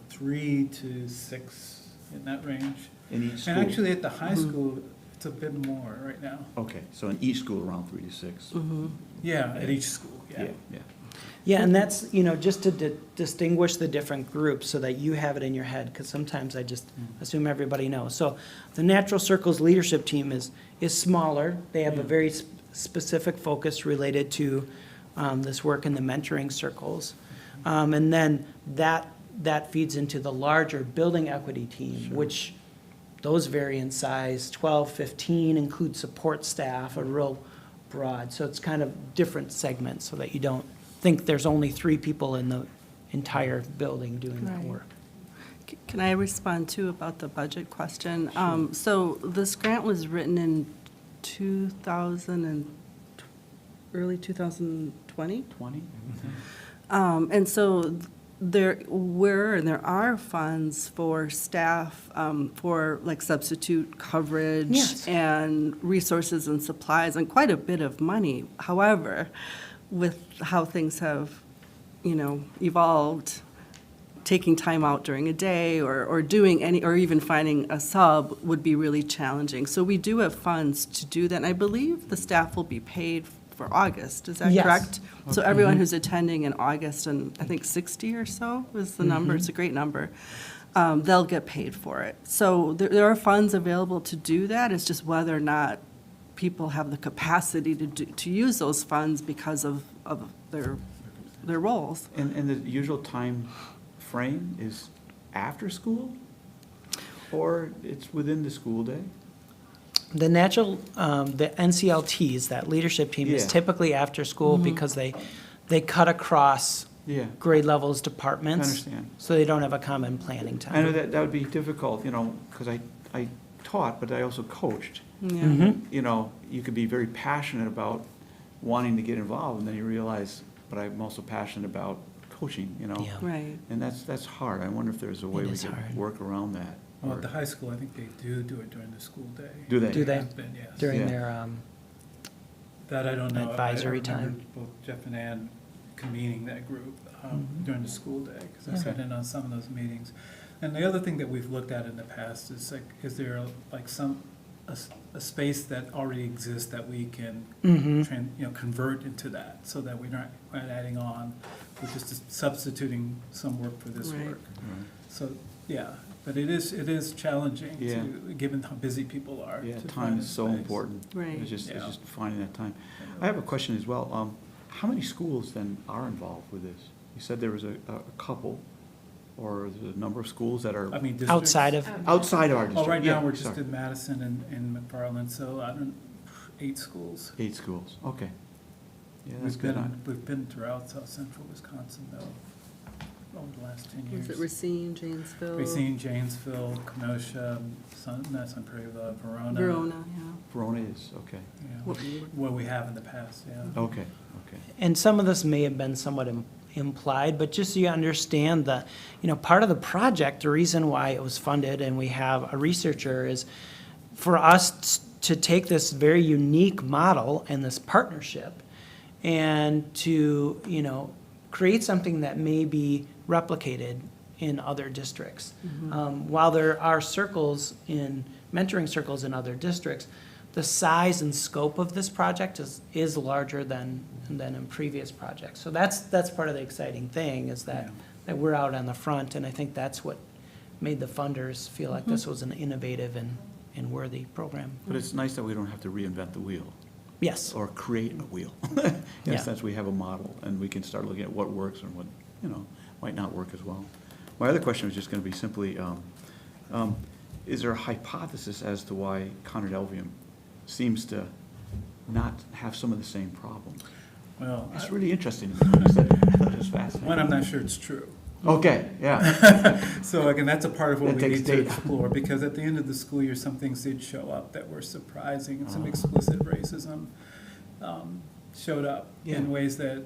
[SPEAKER 11] 3 to 6 in that range.
[SPEAKER 13] In each school?
[SPEAKER 11] And actually, at the high school, it's a bit more right now.
[SPEAKER 13] Okay, so in each school, around 3 to 6.
[SPEAKER 11] Yeah, at each school, yeah.
[SPEAKER 5] Yeah, and that's, just to distinguish the different groups so that you have it in your head, because sometimes I just assume everybody knows. So the Natural Circles leadership team is smaller. They have a very specific focus related to this work in the mentoring circles. And then that feeds into the larger building equity team, which those vary in size, 12, 15, include support staff, a real broad. So it's kind of different segments so that you don't think there's only 3 people in the entire building doing that
[SPEAKER 12] Right.
[SPEAKER 5] work.
[SPEAKER 12] Can I respond too about the budget question? So this grant was written in 2000 and early 2020.
[SPEAKER 13] 20?
[SPEAKER 12] And so there are funds for staff for like substitute coverage
[SPEAKER 5] Yes.
[SPEAKER 12] and resources and supplies and quite a bit of money. However, with how things have, evolved, taking time out during a day or doing or even finding a sub would be really challenging. So we do have funds to do that. And I believe the staff will be paid for August. Is that
[SPEAKER 5] Yes.
[SPEAKER 12] correct? So everyone who's attending in August, and I think 60 or so is the number. It's a great number. They'll get paid for it. So there are funds available to do that. It's just whether or not people have the capacity to use those funds because of their roles.
[SPEAKER 13] And the usual time frame is after school? Or it's within the school day?
[SPEAKER 5] The the NCLTs, that leadership team, is
[SPEAKER 13] Yeah.
[SPEAKER 5] typically after school because they cut across
[SPEAKER 13] Yeah.
[SPEAKER 5] grade levels, departments.
[SPEAKER 13] I understand.
[SPEAKER 5] So they don't have a common planning time.
[SPEAKER 13] I know that would be difficult, because I taught, but I also coached.
[SPEAKER 12] Yeah.
[SPEAKER 13] You know, you could be very passionate about wanting to get involved, and then you realize, but I'm also passionate about coaching, you know?
[SPEAKER 5] Yeah.
[SPEAKER 12] Right.
[SPEAKER 13] And that's hard. I wonder if there's a way
[SPEAKER 5] It
[SPEAKER 13] we
[SPEAKER 5] is
[SPEAKER 13] could
[SPEAKER 5] hard.
[SPEAKER 13] work around that.
[SPEAKER 11] Well,
[SPEAKER 13] or-
[SPEAKER 11] at the high school, I think they do it during the school day.
[SPEAKER 13] Do they?
[SPEAKER 5] Do they?
[SPEAKER 11] Has been, yes.
[SPEAKER 5] During
[SPEAKER 13] Yeah.
[SPEAKER 5] their,
[SPEAKER 11] That I don't know.
[SPEAKER 5] Advisory
[SPEAKER 11] I remember
[SPEAKER 5] time.
[SPEAKER 11] both Jeff and Ann convening that group during the school day, because I sat in on some of those meetings. And the other thing that we've looked at in the past is like, is there like a space that already exists that we can convert into that, so that we're not adding on, we're just substituting some work for this
[SPEAKER 12] Right.
[SPEAKER 11] work. So, yeah, but it is challenging
[SPEAKER 13] Yeah.
[SPEAKER 11] to, given how busy people are.
[SPEAKER 13] Yeah,
[SPEAKER 11] to
[SPEAKER 13] time
[SPEAKER 11] find
[SPEAKER 13] is
[SPEAKER 11] a
[SPEAKER 13] so
[SPEAKER 11] space.
[SPEAKER 13] important.
[SPEAKER 12] Right.
[SPEAKER 13] It's just
[SPEAKER 11] Yeah.
[SPEAKER 13] finding that time. I have a question as well. How many schools then are involved with this? You said there was a couple, or there's a number of schools that are
[SPEAKER 11] I mean, districts.
[SPEAKER 5] outside of,
[SPEAKER 13] outside of our district?
[SPEAKER 11] Oh, right
[SPEAKER 13] Yeah,
[SPEAKER 11] now, we're just
[SPEAKER 13] sorry.
[SPEAKER 11] in Madison and McFarland, so I don't, 8 schools.
[SPEAKER 13] 8 schools, okay. Yeah, that's
[SPEAKER 11] We've
[SPEAKER 13] good.
[SPEAKER 11] been, we've been throughout south central Wisconsin, though, over the last 10 years.
[SPEAKER 12] Was it Racine, Janesville?
[SPEAKER 11] Racine, Janesville, Kenosha, not Sun Prairie, Verona.
[SPEAKER 12] Verona, yeah.
[SPEAKER 13] Verona is, okay.
[SPEAKER 11] Yeah, what we have in the past, yeah.
[SPEAKER 13] Okay, okay.
[SPEAKER 5] and some of this may have been somewhat implied, but just so you understand the, part of the project, the reason why it was funded and we have a researcher is for us to take this very unique model and this partnership and to, create something that may be replicated in other districts. While there are mentoring circles in other districts, the size and scope of this project is larger than in previous projects. So that's part of the exciting thing, is that we're out on the front, and I think that's what made the funders feel like this was an innovative and worthy program.
[SPEAKER 13] But it's nice that we don't have to reinvent the wheel.
[SPEAKER 5] Yes.
[SPEAKER 13] Or create a wheel. In a sense, we have a model, and we can start looking at what works and what, might not work as well. My other question was just going to be simply, is there a hypothesis as to why Conard-Elvium seems to not have some of the same problems?
[SPEAKER 11] Well,
[SPEAKER 13] It's really interesting. You said it. I thought it was fascinating.
[SPEAKER 11] one, I'm not sure it's true.
[SPEAKER 13] Okay, yeah.
[SPEAKER 11] So again, that's a part of what
[SPEAKER 13] That
[SPEAKER 11] we
[SPEAKER 13] takes
[SPEAKER 11] need to
[SPEAKER 13] data.
[SPEAKER 11] explore, because at the end of the school year, some things did show up that were surprising, and some explicit racism showed up in ways that,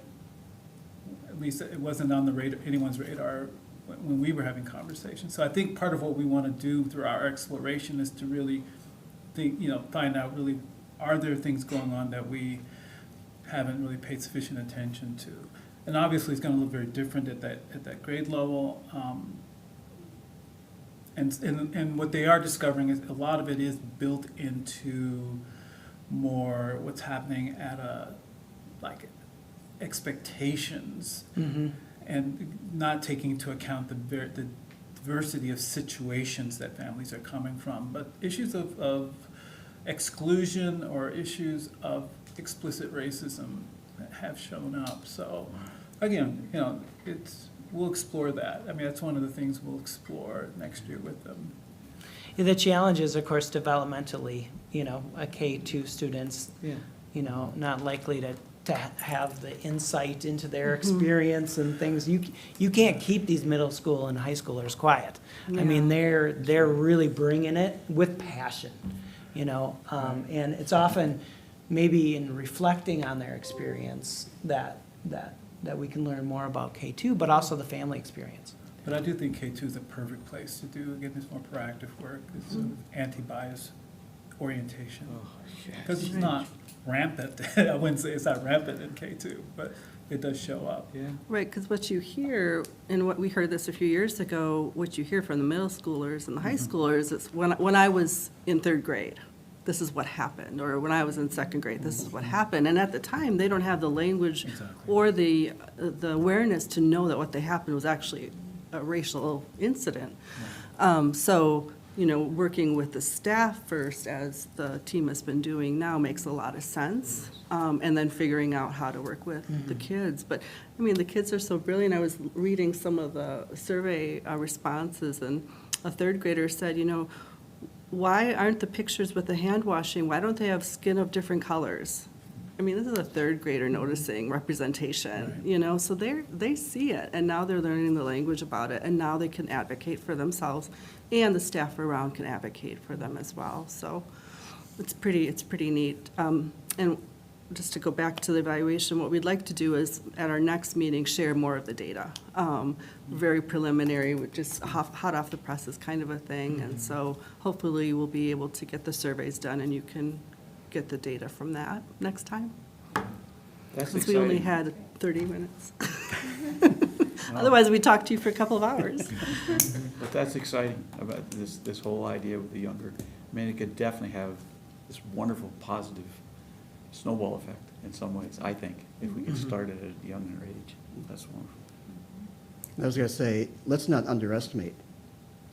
[SPEAKER 11] at least it wasn't on the radar, anyone's radar when we were having conversations. So I think part of what we want to do through our exploration is to really think, find out really, are there things going on that we haven't really paid sufficient attention to? And obviously, it's going to look very different at that grade level. And what they are discovering is a lot of it is built into more what's happening at expectations, and not taking into account the diversity of situations that families are coming from, but issues of exclusion or issues of explicit racism have shown up. So again, we'll explore that. I mean, that's one of the things we'll explore next year with them.
[SPEAKER 5] The challenge is, of course, developmentally, a K-2 students, not likely to have the insight into their experience and things. You can't keep these middle school and high schoolers quiet. I mean, they're really bringing it with passion, and it's often maybe in reflecting on their experience that we can learn more about K-2, but also the family experience.
[SPEAKER 11] But I do think K-2 is a perfect place to do, again, this more proactive work, this sort of anti-bias orientation. Because it's not rampant, I wouldn't say it's not rampant in K-2, but it does show up.
[SPEAKER 13] Yeah.
[SPEAKER 12] Right, because what you hear, and what we heard this a few years ago, what you hear from the middle schoolers and the high schoolers is, when I was in 3rd grade, this is what happened, or when I was in 2nd grade, this is what happened. And at the time, they don't have the language or the awareness to know that what they happened was actually a racial incident. So, working with the staff first, as the team has been doing now, makes a lot of sense. And then figuring out how to work with the kids. But, I mean, the kids are so brilliant. I was reading some of the survey responses, and a 3rd grader said, why aren't the pictures with the hand washing, why don't they have skin of different colors? I mean, this is a 3rd grader noticing representation, so they see it, and now they're learning the language about it, and now they can advocate for themselves, and the staff around can advocate for them as well. So it's pretty neat. And just to go back to the evaluation, what we'd like to do is, at our next meeting, share more of the data. Very preliminary, just hot off the presses kind of a thing. And so hopefully we'll be able to get the surveys done and you can get the data from that next time.
[SPEAKER 13] That's
[SPEAKER 12] Since we only
[SPEAKER 13] exciting.
[SPEAKER 12] had 30 minutes. Otherwise, we'd talk to you for a couple of hours.
[SPEAKER 13] But that's exciting about this whole idea with the younger. I mean, it could definitely have this wonderful, positive snowball effect in some ways, I think, if we could start it at a younger age. That's wonderful.
[SPEAKER 3] I was going to say, let's not underestimate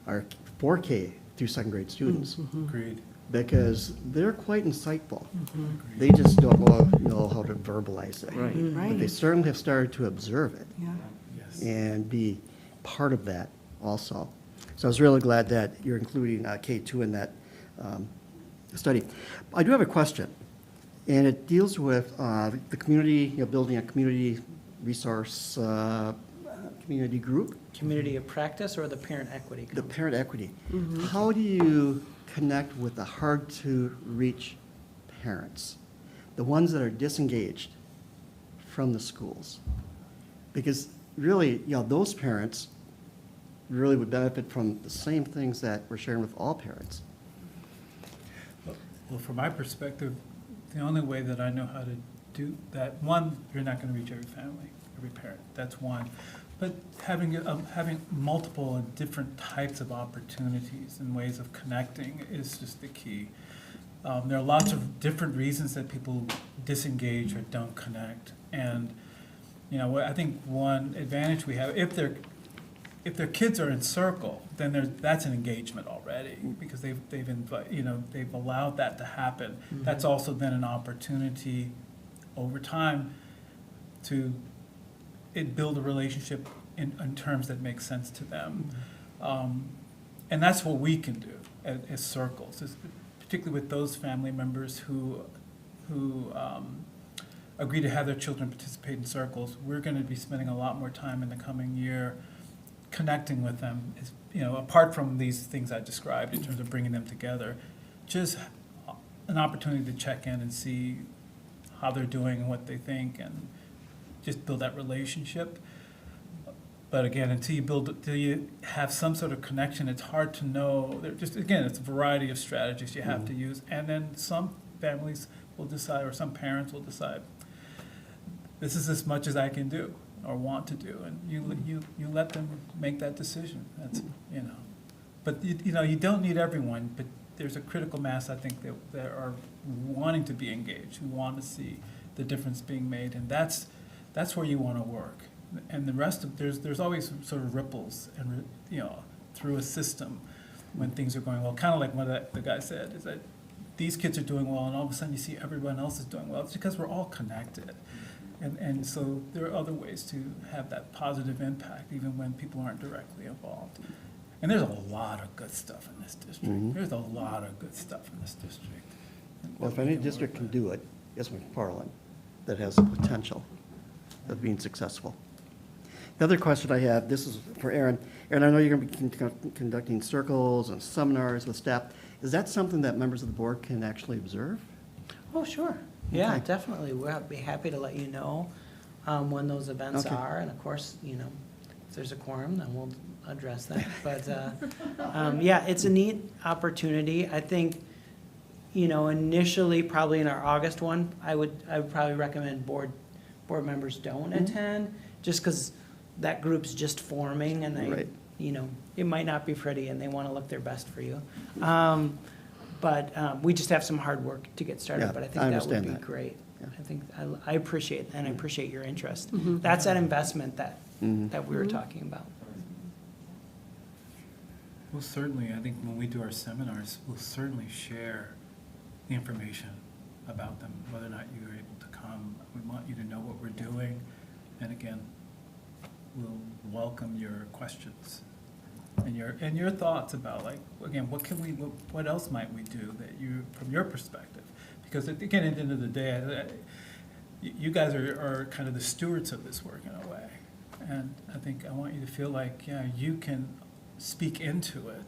[SPEAKER 3] our 4K through second grade students,
[SPEAKER 11] Agreed.
[SPEAKER 3] because they're quite insightful. They just don't know how to verbalize it.
[SPEAKER 13] Right.
[SPEAKER 3] But they certainly have started to observe it
[SPEAKER 12] Yeah.
[SPEAKER 11] Yes.
[SPEAKER 3] and be part of that also. So I was really glad that you're including K2 in that study. I do have a question, and it deals with the community, building a community resource, community group,
[SPEAKER 5] Community of practice or the parent equity?
[SPEAKER 3] the parent equity. How do you connect with the hard-to-reach parents, the ones that are disengaged from the schools? Because really, those parents really would benefit from the same things that we're sharing with all parents.
[SPEAKER 11] Well, from my perspective, the only way that I know how to do that, one, you're not going to reach every family, every parent. That's one. But having multiple and different types of opportunities and ways of connecting is just the key. There are lots of different reasons that people disengage or don't connect. And, I think one advantage we have, if their kids are in circle, then that's an engagement already, because they've allowed that to happen. That's also then an opportunity over time to build a relationship in terms that make sense to them. And that's what we can do as circles, particularly with those family members who agree to have their children participate in circles. We're going to be spending a lot more time in the coming year connecting with them, apart from these things I described in terms of bringing them together, just an opportunity to check in and see how they're doing and what they think, and just build that relationship. But again, until you have some sort of connection, it's hard to know. It's a variety of strategies you have to use, and then some families will decide, or some parents will decide, this is as much as I can do or want to do, and you let them make that decision. That's But you don't need everyone, but there's a critical mass, I think, that are wanting to be engaged, who want to see the difference being made, and that's where you want to work. And the rest of there's always sort of ripples and through a system when things are going well. Kind of like what the guy said, is that these kids are doing well, and all of a sudden you see everyone else is doing well. It's because we're all connected. And so there are other ways to have that positive impact, even when people aren't directly involved. And there's a lot of good stuff in this district. There's a lot of good stuff in this district.
[SPEAKER 3] Well, if any district can do it, it's McFarland, that has the potential of being successful. The other question I have, this is for Aaron. Aaron, I know you're going to be conducting circles and seminars with staff. Is that something that members of the board can actually observe?
[SPEAKER 5] Oh, sure. Yeah,
[SPEAKER 3] Okay.
[SPEAKER 5] definitely. We'll be happy to let you know when those events
[SPEAKER 3] Okay.
[SPEAKER 5] are. And of course, if there's a quorum, then we'll address that. But yeah, it's a neat opportunity. I think, initially, probably in our August one, I would probably recommend board members don't attend, just because that group's just forming, and
[SPEAKER 3] Right.
[SPEAKER 5] it might not be pretty, and they want to look their best for you. But we just have some hard work to get started,
[SPEAKER 3] Yeah,
[SPEAKER 5] but I
[SPEAKER 3] I
[SPEAKER 5] think that would
[SPEAKER 3] understand
[SPEAKER 5] be
[SPEAKER 3] that.
[SPEAKER 5] great.
[SPEAKER 3] Yeah.
[SPEAKER 5] I think, I appreciate, and I appreciate your interest. That's that investment that we were talking about.
[SPEAKER 11] Well, certainly, I think when we do our seminars, we'll certainly share the information about them, whether or not you're able to come. We want you to know what we're doing, and again, we'll welcome your questions and your thoughts about, like, again, what else might we do that from your perspective? Because again, at the end of the day, you guys are kind of the stewards of this work in a way, and I think I want you to feel like, you can speak into it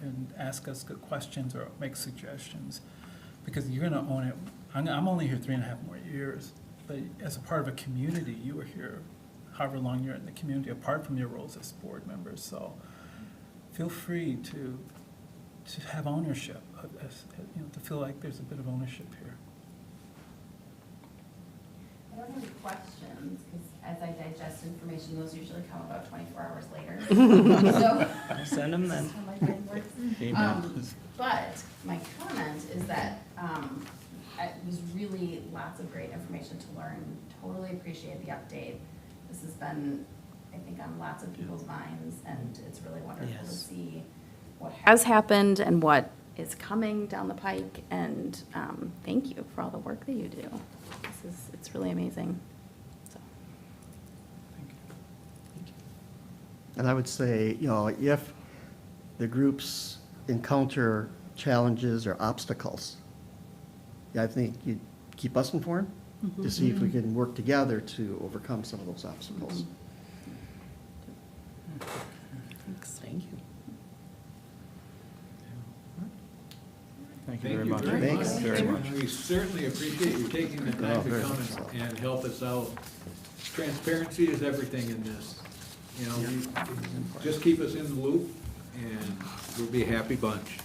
[SPEAKER 11] and ask us good questions or make suggestions. because you're gonna own it. I'm only here 3.5 more years, but as a part of a community, you were here however long you're in the community, apart from your roles as board members. So feel free to have ownership, to feel like there's a bit of ownership here.
[SPEAKER 6] I don't have any questions, because as I digest information, those usually come about 24 hours later. So
[SPEAKER 5] I'll send them then.
[SPEAKER 6] that's how my brain works. But my comment is that it was really lots of great information to learn. Totally appreciate the update. This has been, I think, on lots of people's minds, and it's really wonderful to
[SPEAKER 5] Yes.
[SPEAKER 6] see what has happened and what is coming down the pike. And thank you for all the work that you do. It's really amazing. So.
[SPEAKER 3] And I would say, if the groups encounter challenges or obstacles, I think you'd keep us informed to see if we can work together to overcome some of those obstacles.
[SPEAKER 6] Thanks.
[SPEAKER 5] Thank you.
[SPEAKER 13] Thank you very much.
[SPEAKER 3] Thanks.
[SPEAKER 13] Very much.
[SPEAKER 2] We certainly appreciate you taking the time to
[SPEAKER 3] very
[SPEAKER 2] come
[SPEAKER 3] much so.
[SPEAKER 2] and help us out. Transparency is everything in this. Just keep us in the loop, and we'll be a happy bunch,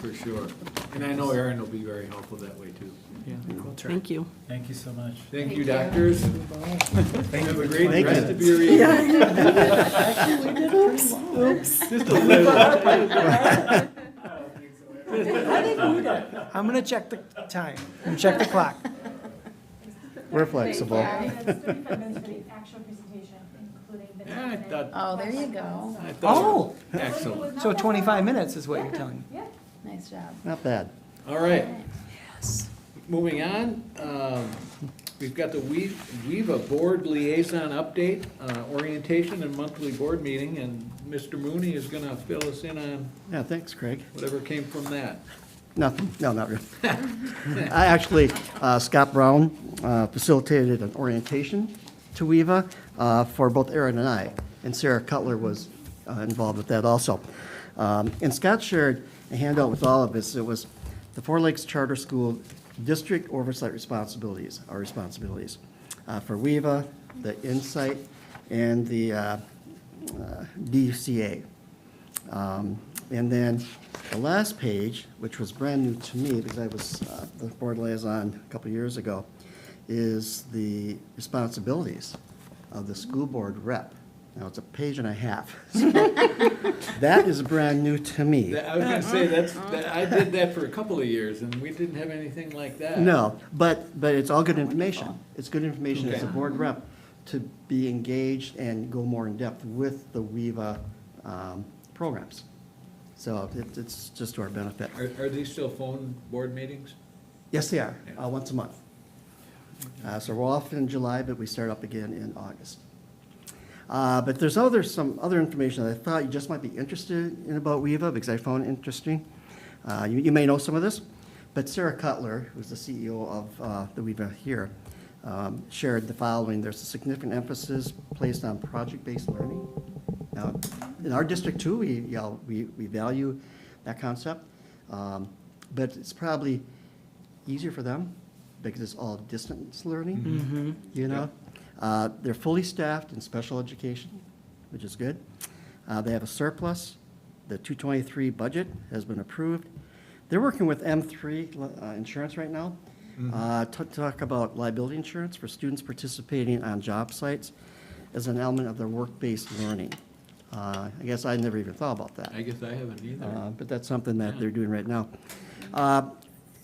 [SPEAKER 2] for sure. And I know Erin will be very helpful that way, too.
[SPEAKER 5] Yeah, we'll try.
[SPEAKER 12] Thank you.
[SPEAKER 11] Thank you so much.
[SPEAKER 2] Thank you, doctors. Have a great
[SPEAKER 3] Thank
[SPEAKER 2] rest
[SPEAKER 3] you.
[SPEAKER 2] of your evening.
[SPEAKER 12] Oops.
[SPEAKER 2] Just a little.
[SPEAKER 5] I'm gonna check the time, check the clock.
[SPEAKER 3] We're flexible.
[SPEAKER 1] Yeah, that's 35 minutes for the actual presentation, including the.
[SPEAKER 2] Yeah, I thought-
[SPEAKER 6] Oh, there you go.
[SPEAKER 2] I thought-
[SPEAKER 5] Oh,
[SPEAKER 2] Excellent.
[SPEAKER 5] so 25 minutes is what you're telling me.
[SPEAKER 1] Yeah.
[SPEAKER 6] Nice job.
[SPEAKER 3] Not bad.
[SPEAKER 2] All right. Moving on, we've got the WEVA Board Liaison Update, orientation and monthly board meeting, and Mr. Mooney is gonna fill us in on
[SPEAKER 3] Yeah, thanks, Craig.
[SPEAKER 2] whatever came from that.
[SPEAKER 3] Nothing, no, not really. I actually, Scott Brown facilitated an orientation to WEVA for both Aaron and I, and Sarah Cutler was involved with that also. And Scott shared a handout with all of us. It was the Four Lakes Charter School District Oversight Responsibilities, our responsibilities for WEVA, the Insight, and the DCA. And then the last page, which was brand new to me because I was the board liaison a couple years ago, is the responsibilities of the school board rep. Now, it's a page and a half. That is brand new to me.
[SPEAKER 2] I was gonna say, I did that for a couple of years, and we didn't have anything like that.
[SPEAKER 3] No, but it's all good information. It's good information as a
[SPEAKER 2] Okay.
[SPEAKER 3] board rep to be engaged and go more in depth with the WEVA programs. So it's just to our benefit.
[SPEAKER 2] Are these still phone board meetings?
[SPEAKER 3] Yes, they are,
[SPEAKER 2] Yeah.
[SPEAKER 3] once a month. So we're off in July, but we start up again in August. But there's some other information that I thought you just might be interested in about WEVA, because I found it interesting. You may know some of this, but Sarah Cutler, who's the CEO of the WEVA here, shared the following. There's a significant emphasis placed on project-based learning. Now, in our district too, we value that concept, but it's probably easier for them because it's all distance learning, you know? They're fully staffed in special education, which is good. They have a surplus. The 223 budget has been approved. They're working with M3 Insurance right now to talk about liability insurance for students participating on job sites as an element of their work-based learning. I guess I never even thought about that.
[SPEAKER 2] I guess I haven't either.
[SPEAKER 3] But that's something that they're doing right now.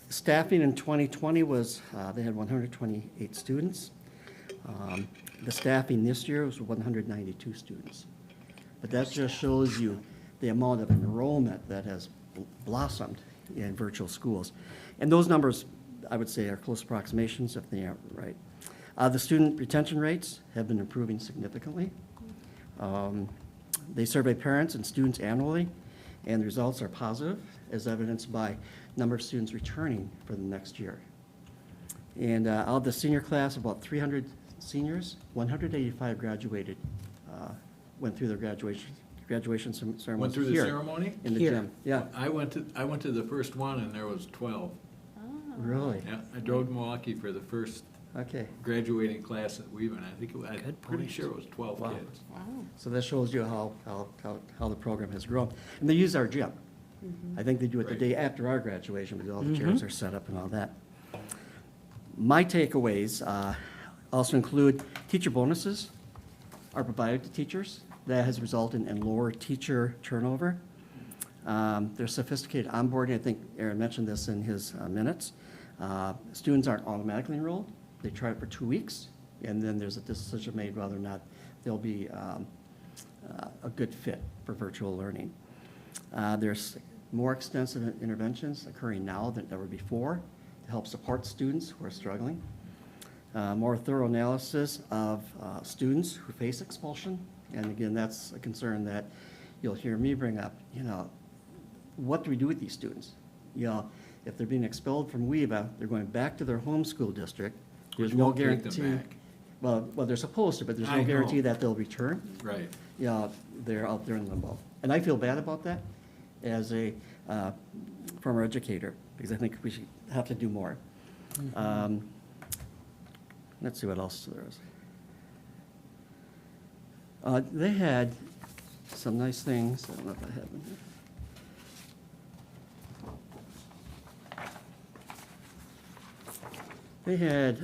[SPEAKER 3] Staffing in 2020 was, they had 128 students. The staffing this year was 192 students. But that just shows you the amount of enrollment that has blossomed in virtual schools. And those numbers, I would say, are close approximations if they aren't right. The student retention rates have been improving significantly. They survey parents and students annually, and the results are positive, as evidenced by number of students returning for the next year. And out of the senior class, about 300 seniors, 185 graduated, went through their graduation ceremony.
[SPEAKER 2] Went through the
[SPEAKER 3] here
[SPEAKER 2] ceremony?
[SPEAKER 3] in the
[SPEAKER 5] Here.
[SPEAKER 3] gym. Yeah.
[SPEAKER 2] I went to the first one, and there was 12.
[SPEAKER 3] Really?
[SPEAKER 2] Yeah, I drove to Milwaukee for the first
[SPEAKER 3] Okay.
[SPEAKER 2] graduating class at Weaven. I think, I'm
[SPEAKER 5] Good
[SPEAKER 2] pretty
[SPEAKER 5] point.
[SPEAKER 2] sure it was 12
[SPEAKER 3] Wow.
[SPEAKER 2] kids.
[SPEAKER 3] So that shows you how the program has grown. And they use our gym. I think they do it the
[SPEAKER 2] Right.
[SPEAKER 3] day after our graduation, because all the chairs are set up and all that. My takeaways also include teacher bonuses are provided to teachers. That has resulted in lower teacher turnover. There's sophisticated onboarding. I think Aaron mentioned this in his minutes. Students aren't automatically enrolled. They try it for 2 weeks, and then there's a decision made whether or not they'll be a good fit for virtual learning. There's more extensive interventions occurring now than ever before to help support students who are struggling. More thorough analysis of students who face expulsion. And again, that's a concern that you'll hear me bring up. What do we do with these students? If they're being expelled from WEVA, they're going back to their home school district. There's
[SPEAKER 2] Which
[SPEAKER 3] no
[SPEAKER 2] won't take them
[SPEAKER 3] guarantee.
[SPEAKER 2] back.
[SPEAKER 3] Well, they're supposed to, but there's
[SPEAKER 2] I
[SPEAKER 3] no
[SPEAKER 2] know.
[SPEAKER 3] guarantee that they'll return.
[SPEAKER 2] Right.
[SPEAKER 3] They're out there in limbo. And I feel bad about that as a former educator, because I think we should have to do more. Let's see what else there is. They had some nice things. I don't know if I have them here. They had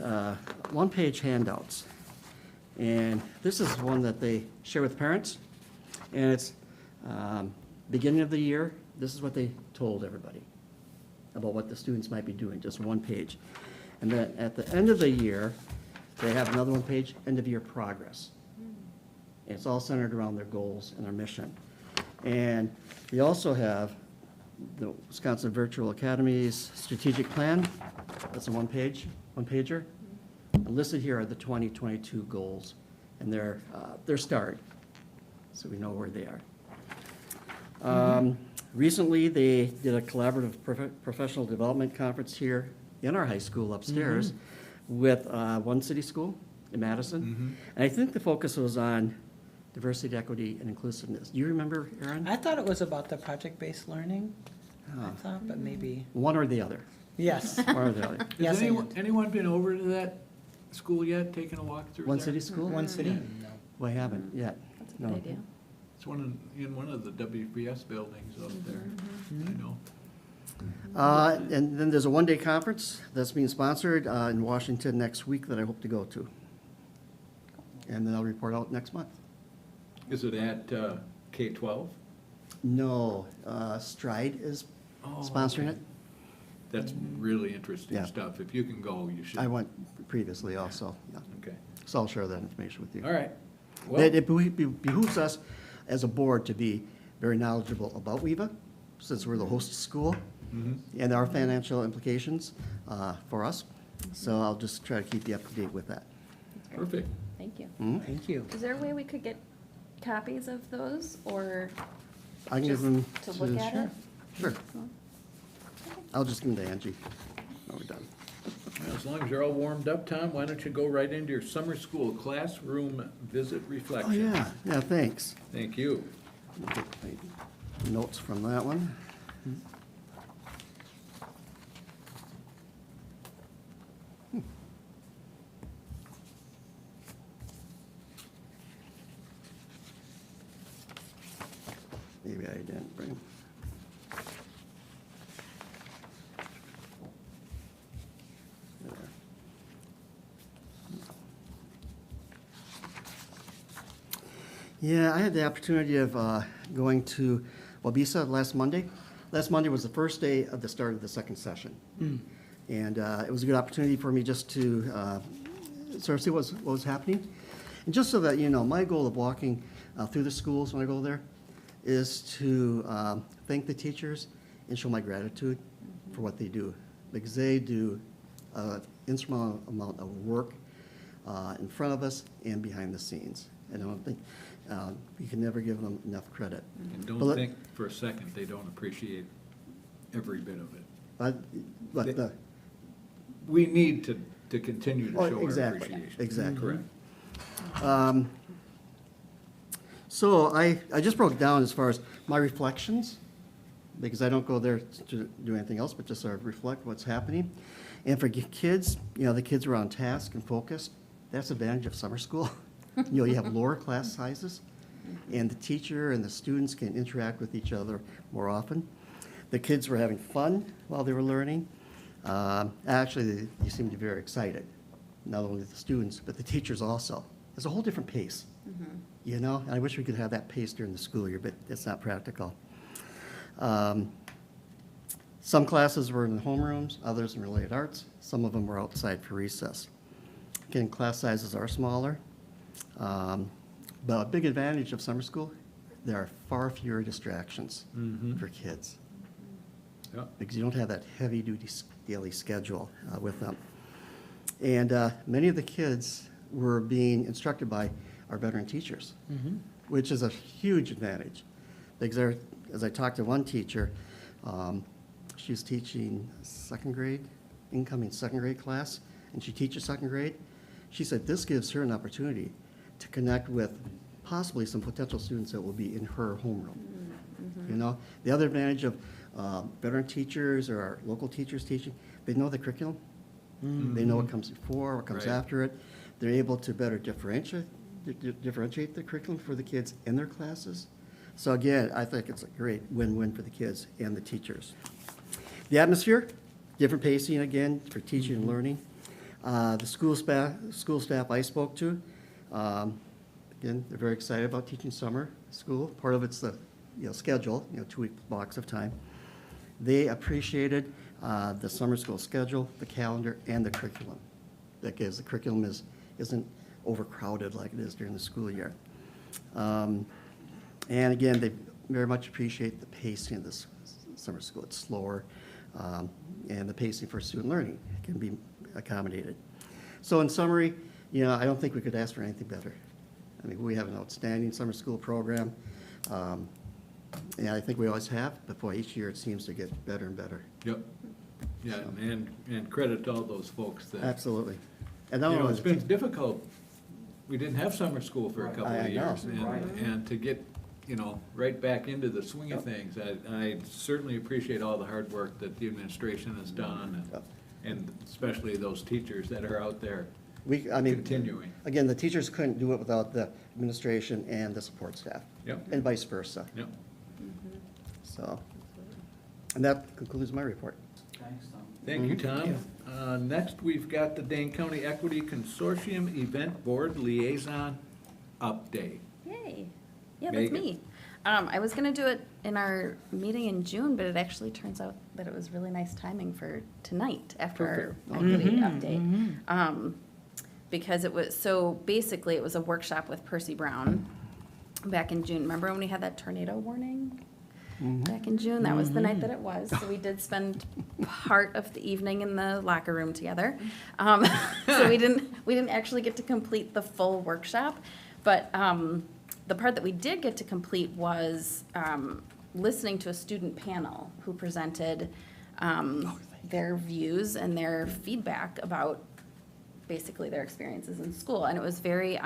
[SPEAKER 3] one-page handouts. And this is one that they share with parents. And it's beginning of the year, this is what they told everybody about what the students might be doing, just one page. And then at the end of the year, they have another one page, end of year progress. And it's all centered around their goals and their mission. And we also have the Wisconsin Virtual Academy's strategic plan. That's a one-pager. And listed here are the 2022 goals and their start, so we know where they are. Recently, they did a collaborative professional development conference here in our high school upstairs with one city school in Madison. And I think the focus was on diversity, equity, and inclusiveness. Do you remember, Aaron?
[SPEAKER 5] I thought it was about the project-based learning. I
[SPEAKER 3] Oh.
[SPEAKER 5] thought, but maybe,
[SPEAKER 3] One or the other.
[SPEAKER 5] yes.
[SPEAKER 3] One or the other.
[SPEAKER 5] Yes,
[SPEAKER 2] Has
[SPEAKER 5] and.
[SPEAKER 2] anyone been over to that school yet, taking a walk through there?
[SPEAKER 3] One city school?
[SPEAKER 5] One city? No.
[SPEAKER 3] Well, I haven't yet.
[SPEAKER 14] That's a
[SPEAKER 3] No.
[SPEAKER 14] good idea.
[SPEAKER 2] It's in one of the WPS buildings up there, I know.
[SPEAKER 3] And then there's a one-day conference that's being sponsored in Washington next week that I hope to go to. And then I'll report out next month.
[SPEAKER 2] Is it at K-12?
[SPEAKER 3] No, Stride is sponsoring it.
[SPEAKER 2] That's really interesting
[SPEAKER 3] Yeah.
[SPEAKER 2] stuff. If you can go, you should.
[SPEAKER 3] I went previously also, yeah.
[SPEAKER 2] Okay,
[SPEAKER 3] So I'll share that information with you.
[SPEAKER 2] all right.
[SPEAKER 3] But
[SPEAKER 2] Well,
[SPEAKER 3] it behooves us as a board to be very knowledgeable about WEVA, since we're the host school, and our financial implications for us. So I'll just try to keep you up to date with that.
[SPEAKER 2] perfect.
[SPEAKER 14] Thank you.
[SPEAKER 5] Thank you.
[SPEAKER 14] Is there a way we could get copies of those, or
[SPEAKER 3] I can give
[SPEAKER 14] just
[SPEAKER 3] them
[SPEAKER 14] to look at it?
[SPEAKER 3] Sure. I'll just give them to Angie. When we're done.
[SPEAKER 2] As long as you're all warmed up, Tom, why don't you go right into your summer school classroom visit
[SPEAKER 3] Oh,
[SPEAKER 2] reflection?
[SPEAKER 3] yeah, thanks.
[SPEAKER 2] Thank you.
[SPEAKER 3] Get my notes from that one. Maybe I didn't bring them. There. Yeah, I had the opportunity of going to Wabisa last Monday. Last Monday was the first day of the start of the second session. And it was a good opportunity for me just to sort of see what was happening. And just so that you know, my goal of walking through the schools when I go there is to thank the teachers and show my gratitude for what they do. Because they do an insurmountable amount of work in front of us and behind the scenes. And I don't think we can never give them enough credit.
[SPEAKER 2] And
[SPEAKER 3] But
[SPEAKER 2] don't
[SPEAKER 3] let-
[SPEAKER 2] think for a second they don't appreciate every bit of it.
[SPEAKER 3] But the,
[SPEAKER 2] We need to continue to
[SPEAKER 3] Oh,
[SPEAKER 2] show our
[SPEAKER 3] exactly,
[SPEAKER 2] appreciation.
[SPEAKER 3] exactly.
[SPEAKER 2] Correct.
[SPEAKER 3] So I just broke down as far as my reflections because I don't go there to do anything else but just sort of reflect what's happening. And for kids, the kids are on task and focused. That's the advantage of summer school. You have lower class sizes, and the teacher and the students can interact with each other more often. The kids were having fun while they were learning. Actually, they seemed to be very excited, not only the students, but the teachers also. It's a whole different pace, and I wish we could have that pace during the school year, but it's not practical. Some classes were in the homerooms, others in related arts. Some of them were outside for recess. Again, class sizes are smaller, but a big advantage of summer school, there are far fewer distractions for kids.
[SPEAKER 2] Yep.
[SPEAKER 3] Because you don't have that heavy-duty daily schedule with them. And many of the kids were being instructed by our veteran teachers, which is a huge advantage. Because as I talked to one teacher, she was teaching incoming second grade class, and she teaches second grade. She said this gives her an opportunity to connect with possibly some potential students that will be in her homeroom. The other advantage of veteran teachers or our local teachers teaching, they know the curriculum. They know what comes before, what comes
[SPEAKER 2] Right.
[SPEAKER 3] after it. They're able to better differentiate the curriculum for the kids in their classes. So again, I think it's a great win-win for the kids and the teachers. The atmosphere, different pacing again for teaching and learning. The school staff I spoke to, again, they're very excited about teaching summer school. Part of it's the schedule, 2-week blocks of time. They appreciated the summer school schedule, the calendar, and the curriculum. That gives the curriculum isn't overcrowded like it is during the school year. And again, they very much appreciate the pacing of this summer school. It's slower, and the pacing for student learning can be accommodated. So in summary, I don't think we could ask for anything better. I mean, we have an outstanding summer school program, and I think we always have, but boy, each year it seems to get better and better.
[SPEAKER 2] Yep. Yeah, and credit to all those folks that.
[SPEAKER 3] Absolutely. And not only
[SPEAKER 2] it's been difficult. We didn't have summer school for a couple
[SPEAKER 3] I
[SPEAKER 2] of
[SPEAKER 3] know.
[SPEAKER 2] years. And to get, right back into the swing of things, I certainly appreciate all the hard work that the administration has done, and especially those teachers that are out there continuing.
[SPEAKER 3] Again, the teachers couldn't do it without the administration and the support staff.
[SPEAKER 2] Yep.
[SPEAKER 3] And vice versa.
[SPEAKER 2] Yep.
[SPEAKER 3] So, and that concludes my report.
[SPEAKER 13] Thanks, Tom.
[SPEAKER 2] Thank you, Tom. Next, we've got the Dane County Equity Consortium Event Board Liaison Update.
[SPEAKER 6] Yay. Yeah, that's
[SPEAKER 2] Megan.
[SPEAKER 6] me. I was gonna do it in our meeting in June, but it actually turns out that it was really nice timing for tonight after our equity update. Because it was a workshop with Percy Brown back in June. Remember when we had that tornado warning? Back in June, that was the night that it was, so we did spend part of the evening in the locker room together. So we didn't actually get to complete the full workshop, but the part that we did get to complete was listening to a student panel who presented their views and their feedback about basically their experiences in school, and it was very,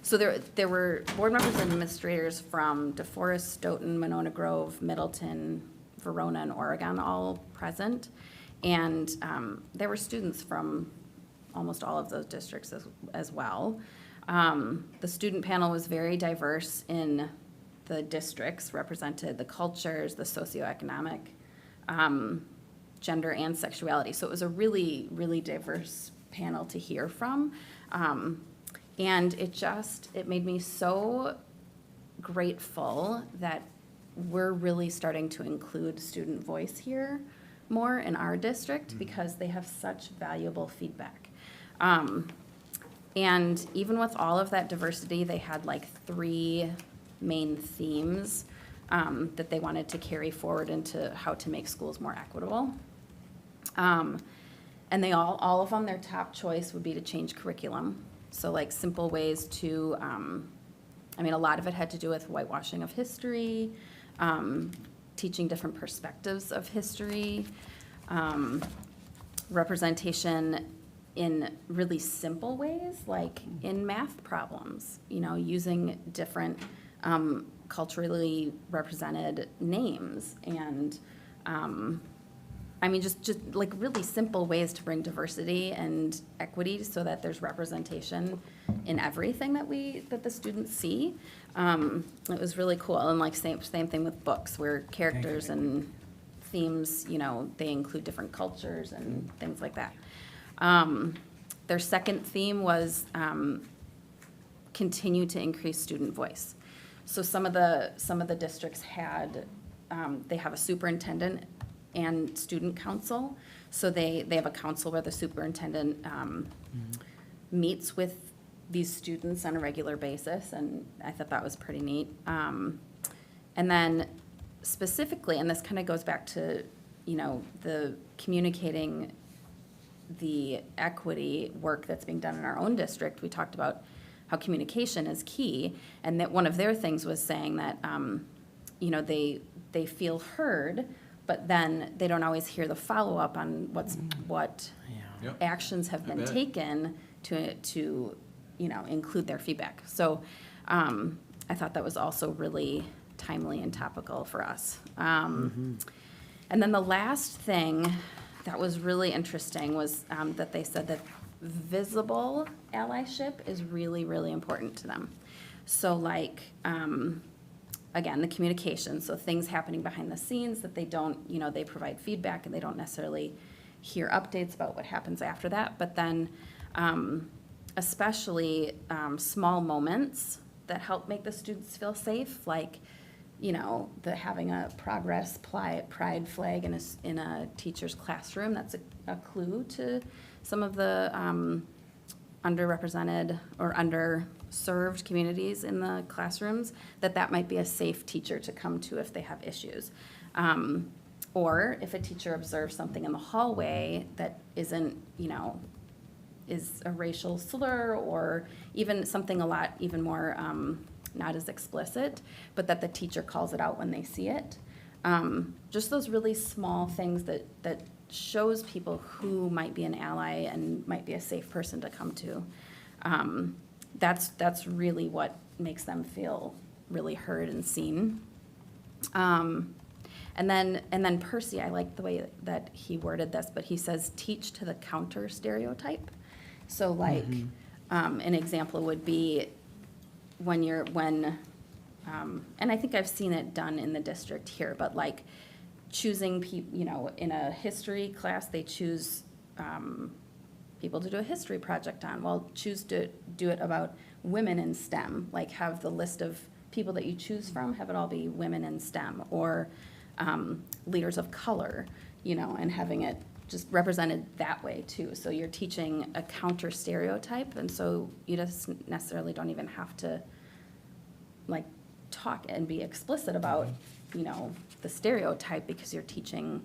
[SPEAKER 6] so there were board members and administrators from DeForest, Stoughton, Monona Grove, Middleton, Verona, and Oregon all present. And there were students from almost all of those districts as well. The student panel was very diverse in the districts, represented the cultures, the socioeconomic, gender, and sexuality. So it was a really, really diverse panel to hear from. And it made me so grateful that we're really starting to include student voice here more in our district because they have such valuable feedback. And even with all of that diversity, they had like 3 main themes that they wanted to carry forward into how to make schools more equitable. And they all of them, their top choice would be to change curriculum. So like simple ways to, a lot of it had to do with whitewashing of history, teaching different perspectives of history, representation in really simple ways, like in math problems, using different culturally represented names and, I mean, just like really simple ways to bring diversity and equity so that there's representation in everything that the students see. It was really cool. And like same thing with books where characters and themes, you know, they include different cultures and things like that. Their second theme was continue to increase student voice. So some of the districts had, they have a superintendent and student council. So they have a council where the superintendent meets with these students on a regular basis, and I thought that was pretty neat. And then specifically, and this kind of goes back to, you know, the communicating the equity work that's being done in our own district, we talked about how communication is key, and that one of their things was saying that, you know, they feel heard, but then they don't always hear the follow-up on what
[SPEAKER 2] Yep.
[SPEAKER 6] actions have
[SPEAKER 2] I
[SPEAKER 6] been
[SPEAKER 2] bet.
[SPEAKER 6] taken to, you know, include their feedback. So I thought that was also really timely and topical for us. And then the last thing that was really interesting was that they said that visible allyship is really, really important to them. So like, again, the communication, so things happening behind the scenes that they don't, you know, they provide feedback and they don't necessarily hear updates about what happens after that. But then especially small moments that help make the students feel safe, like, you know, having a progress pride flag in a teacher's classroom. That's a clue to some of the underrepresented or underserved communities in the classrooms, that might be a safe teacher to come to if they have issues. Or if a teacher observes something in the hallway that isn't, you know, is a racial slur or even something a lot even more not as explicit, but that the teacher calls it out when they see it. Just those really small things that shows people who might be an ally and might be a safe person to come to. That's really what makes them feel really heard and seen. And then Percy, I like the way that he worded this, but he says, teach to the counter stereotype. So like, an example would be and I think I've seen it done in the district here, but like choosing you know, in a history class, they choose people to do a history project on. Well, choose to do it about women in STEM, like have the list of people that you choose from, have it all be women in STEM, or leaders of color, you know, and having it just represented that way too. So you're teaching a counter stereotype, and so you just necessarily don't even have to like talk and be explicit about, you know, the stereotype, because you're teaching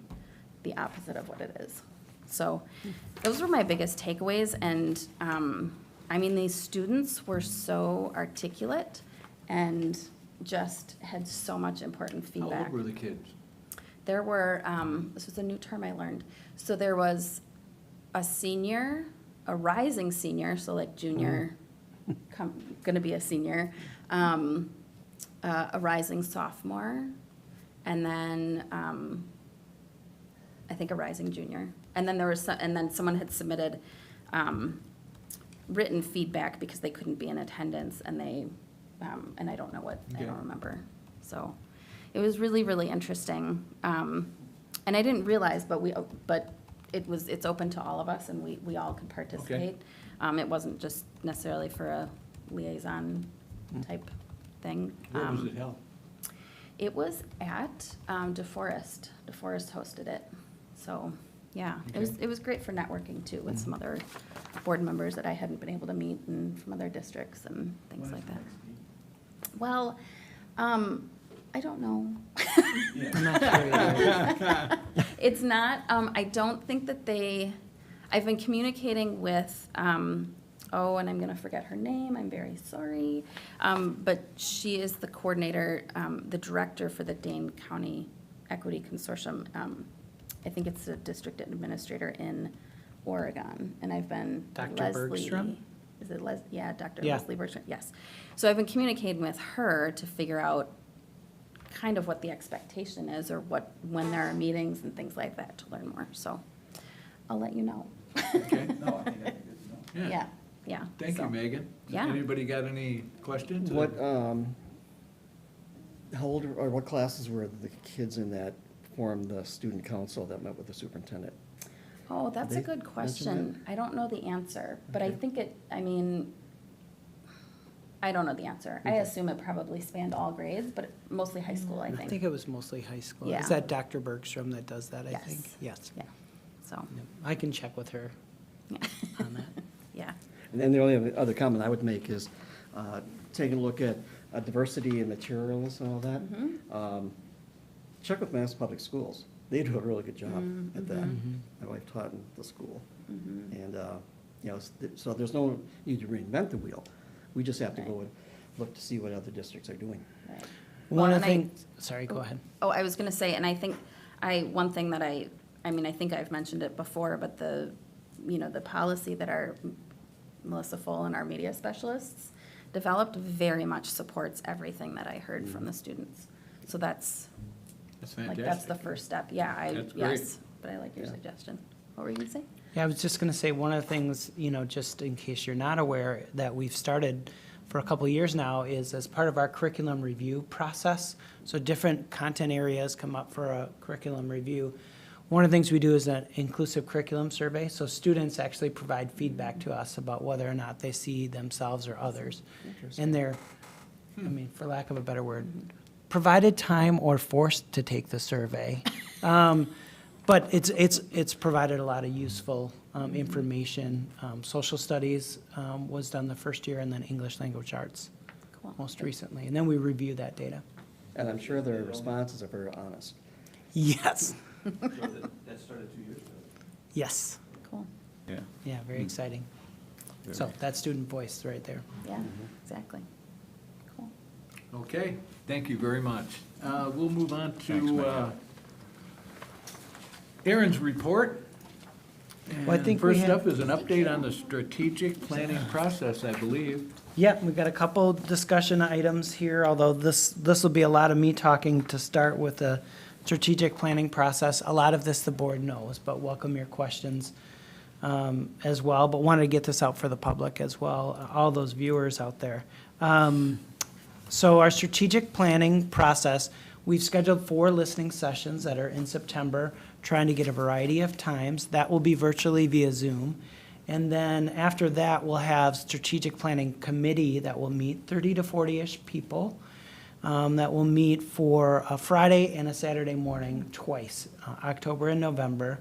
[SPEAKER 6] the opposite of what it is. So those were my biggest takeaways, and I mean, these students were so articulate and just had so much important
[SPEAKER 2] How
[SPEAKER 6] feedback.
[SPEAKER 2] old were the kids?
[SPEAKER 6] There were, this was a new term I learned. So there was a senior, a rising senior, so like junior, gonna be a senior, a rising sophomore, and then I think a rising junior. And then there was and then someone had submitted written feedback because they couldn't be in attendance, and they and I don't know what, I don't remember. So it was really, really interesting. And I didn't realize, but it's open to all of us, and we all could participate. It wasn't just necessarily for a liaison type thing.
[SPEAKER 2] Where was it held?
[SPEAKER 6] It was at DeForest. DeForest hosted it. So, yeah, it was great for networking too with some other board members that I hadn't been able to meet, and from other districts and things like that. Well, I don't know.
[SPEAKER 5] I'm not sure either.
[SPEAKER 6] It's not, I don't think that I've been communicating with, and I'm gonna forget her name, I'm very sorry. But she is the coordinator, the director for the Dane County Equity Consortium. I think it's the district administrator in Oregon, and I've been
[SPEAKER 5] Dr.
[SPEAKER 6] Leslie.
[SPEAKER 5] Bergstrom?
[SPEAKER 6] is it Dr.
[SPEAKER 5] Yeah.
[SPEAKER 6] Leslie Bergstrom, yes. So I've been communicating with her to figure out kind of what the expectation is, or when there are meetings and things like that, to learn more, so I'll let you know.
[SPEAKER 2] Okay.
[SPEAKER 6] Yeah, yeah.
[SPEAKER 2] Thank you,
[SPEAKER 6] so.
[SPEAKER 2] Megan.
[SPEAKER 6] Yeah.
[SPEAKER 2] Anybody got any questions?
[SPEAKER 3] What, how old, or what classes were the kids in that formed the student council that met with the superintendent?
[SPEAKER 6] Oh, that's a
[SPEAKER 3] They
[SPEAKER 6] good
[SPEAKER 3] mention
[SPEAKER 6] question. I don't know the answer, but I
[SPEAKER 3] Okay.
[SPEAKER 6] think I don't know the answer. I
[SPEAKER 3] Okay.
[SPEAKER 6] assume it probably spanned all grades, but mostly high school, I
[SPEAKER 5] I
[SPEAKER 6] think.
[SPEAKER 5] think it was mostly high school.
[SPEAKER 6] Yeah.
[SPEAKER 5] Is that Dr. Bergstrom that does that, I
[SPEAKER 6] Yes.
[SPEAKER 5] think? Yes.
[SPEAKER 6] Yeah, so,
[SPEAKER 5] Yep. I can check with her on that.
[SPEAKER 6] yeah.
[SPEAKER 3] And then the only other comment I would make is, taking a look at diversity in materials and all that. Check with Mass Public Schools. They do a really good job at that. My wife taught in the school. And, so there's no need to reinvent the wheel. We just have to go and look to see what other districts are doing.
[SPEAKER 6] Right.
[SPEAKER 5] One
[SPEAKER 6] Well,
[SPEAKER 5] of the
[SPEAKER 6] and
[SPEAKER 5] things, sorry, go ahead.
[SPEAKER 6] Oh, I was gonna say, and I think, one thing that I think I've mentioned it before, but the policy that our Melissa Full and our media specialists developed very much supports everything that I heard from the students. So that's
[SPEAKER 2] fantastic.
[SPEAKER 6] that's the first step. Yeah,
[SPEAKER 2] That's great.
[SPEAKER 6] yes, but I like your suggestion. What were you gonna say?
[SPEAKER 5] Yeah, I was just going to say, one of the things, just in case you're not aware, that we've started for a couple of years now is as part of our curriculum review process. So different content areas come up for a curriculum review. One of the things we do is an inclusive curriculum survey. So students actually provide feedback to us about whether or not they see themselves or others. And they're, for lack of a better word, provided time or forced to take the survey. But it's provided a lot of useful information. Social studies was done the first year, and then English language arts
[SPEAKER 6] Cool.
[SPEAKER 5] most recently. And then we review that data.
[SPEAKER 3] And I'm sure their responses are very honest.
[SPEAKER 5] Yes,
[SPEAKER 13] That started 2 years ago.
[SPEAKER 5] yes.
[SPEAKER 6] Cool.
[SPEAKER 13] Yeah.
[SPEAKER 5] Yeah, very exciting. So that student voice right there.
[SPEAKER 6] Yeah, exactly. Cool.
[SPEAKER 2] Okay, thank you very much. We'll move on
[SPEAKER 13] Thanks,
[SPEAKER 2] to
[SPEAKER 13] Mike.
[SPEAKER 2] Aaron's report.
[SPEAKER 5] Well, I
[SPEAKER 2] And
[SPEAKER 5] think we
[SPEAKER 2] first
[SPEAKER 5] have-
[SPEAKER 2] up is an update on the strategic planning process, I believe.
[SPEAKER 5] Yep, we've got a couple discussion items here, although this will be a lot of me talking to start with the strategic planning process. A lot of this the board knows, but welcome your questions as well. But wanted to get this out for the public as well, all those viewers out there. So our strategic planning process, we've scheduled 4 listening sessions that are in September, trying to get a variety of times. That will be virtually via Zoom. And then after that, we'll have strategic planning committee that will meet, 30 to 40-ish people, that will meet for a Friday and a Saturday morning twice, October and November.